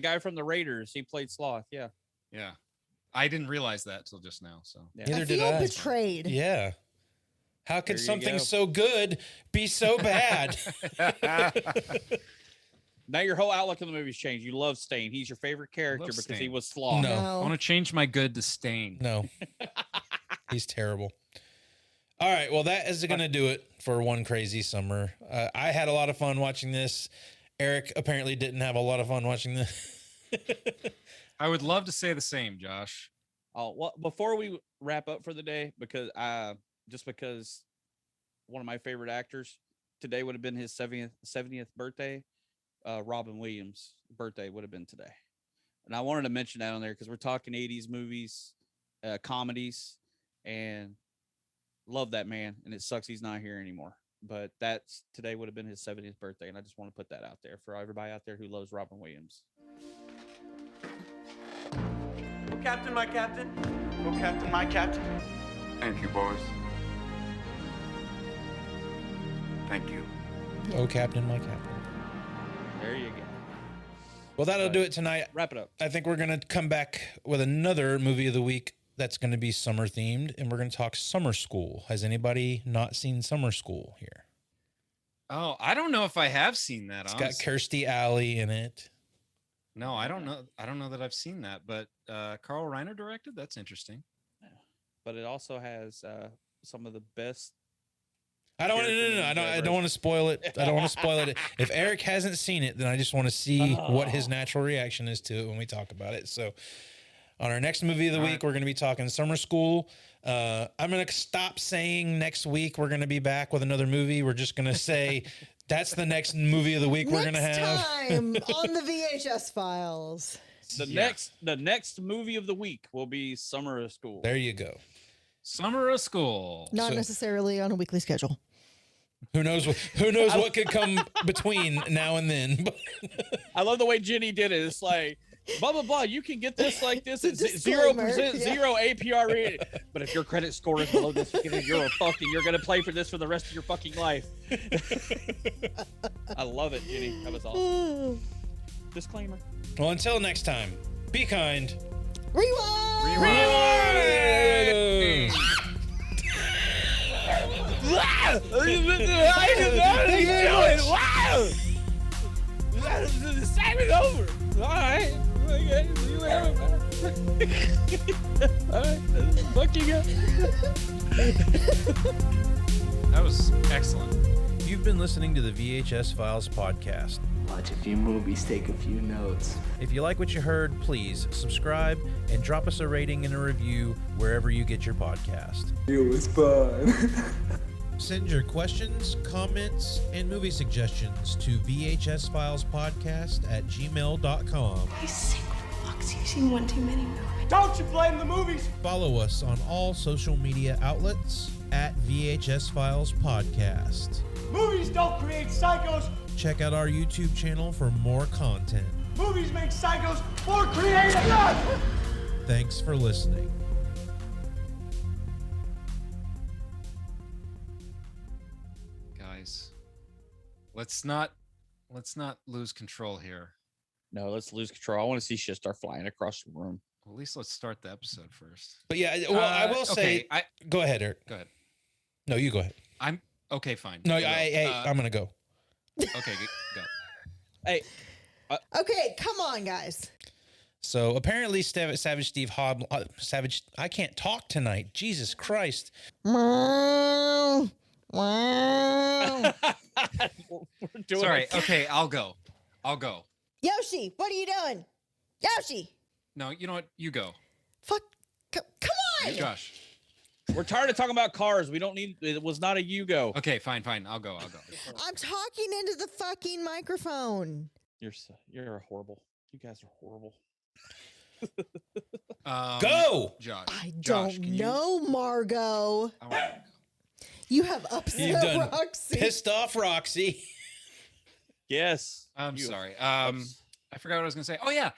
guy from the Raiders. He played Sloth. Yeah. Yeah. I didn't realize that till just now. So Neither I did feel I. betrayed. Yeah. How could There you something go. so good be so bad? Now your whole outlook on the movie's changed. You love Stain. He's your favorite character because Stain. he was Sloth. No. I want to change my good to Stain. No. He's terrible. All right. Well, that is going to do it for One Crazy Summer. I had a lot of fun watching this. Eric apparently didn't have a lot of fun watching this. I would love to say the same, Josh. Oh, well, before we wrap up for the day, because just because one of my favorite actors today would have been his 70th birthday. Robin Williams' birthday would have been today. And I wanted to mention that on there because we're talking 80s movies, comedies, and love that man. And it sucks he's not here anymore. But today would have been his 70th birthday. And I just want to put that out there for everybody out there who loves Robin Williams. Oh, Captain, my captain. Oh, Captain, my captain. Thank you, boys. Thank you. Oh, Captain, my Captain. There you go. Well, that'll do it tonight. Wrap it up. I think we're going to come back with another movie of the week that's going to be summer themed, and we're going to talk Summer School. Has anybody not seen Summer School here? Oh, I don't know if I have seen that. It's got Kirstie Alley in it. No, I don't know. I don't know that I've seen that, but Carl Reiner directed. That's interesting. But it also has some of the best. I don't want to spoil it. I don't want to spoil it. If Eric hasn't seen it, then I just want to see what his natural reaction is to it when we talk about it. So on our next movie of the week, we're going to be talking Summer School. I'm going to stop saying next week we're going to be back with another movie. We're just going to say that's the next movie of the week we're going to have. Next time on the VHS Files. The next movie of the week will be Summer of School. There you go. Summer of School. Not necessarily on a weekly schedule. Who knows what could come between now and then. I love the way Jenny did it. It's like, blah, blah, blah. You can get this like this. It's 0%, zero APR rating. But if your credit score is below this, you're going to play for this for the rest of your fucking life. I love it, Jenny. That was awesome. Disclaimer. Well, until next time, be kind. Rewind! Rewind! The time is over. All right. Okay. All right. Fuck you guys. That was excellent. You've been listening to the VHS Files Podcast. Watch a few movies, take a few notes. If you like what you heard, please subscribe and drop us a rating and a review wherever you get your podcast. It was fun. Send your questions, comments, and movie suggestions to vhsfilespodcast@gmail.com. You sick fucks. You've seen one too many movies. Don't you blame the movies. Follow us on all social media outlets at VHS Files Podcast. Movies don't create psychos. Check out our YouTube channel for more content. Movies make psychos more creative. Thanks for listening. Guys, let's not lose control here. No, let's lose control. I want to see shit start flying across the room. Well, at least let's start the episode first. But yeah, well, I will say, go ahead, Eric. Go ahead. No, you go ahead. I'm okay. Fine. No, I'm gonna go. Okay, go. Hey. Okay, come on, guys. So apparently, Savage Steve Savage. I can't talk tonight. Jesus Christ. Wow. Sorry. Okay, I'll go. Yoshi, what are you doing? Yoshi. No, you know what? You go. Fuck. Come on. Josh. We're tired of talking about cars. We don't need. It was not a Yugo. Okay, fine. I'll go. I'm talking into the fucking microphone. You're horrible. You guys are horrible. Go, Josh. I don't know, Margot. You have upset Roxy. Pissed off Roxy. Yes. I'm sorry. I forgot what I was gonna say. Oh yeah,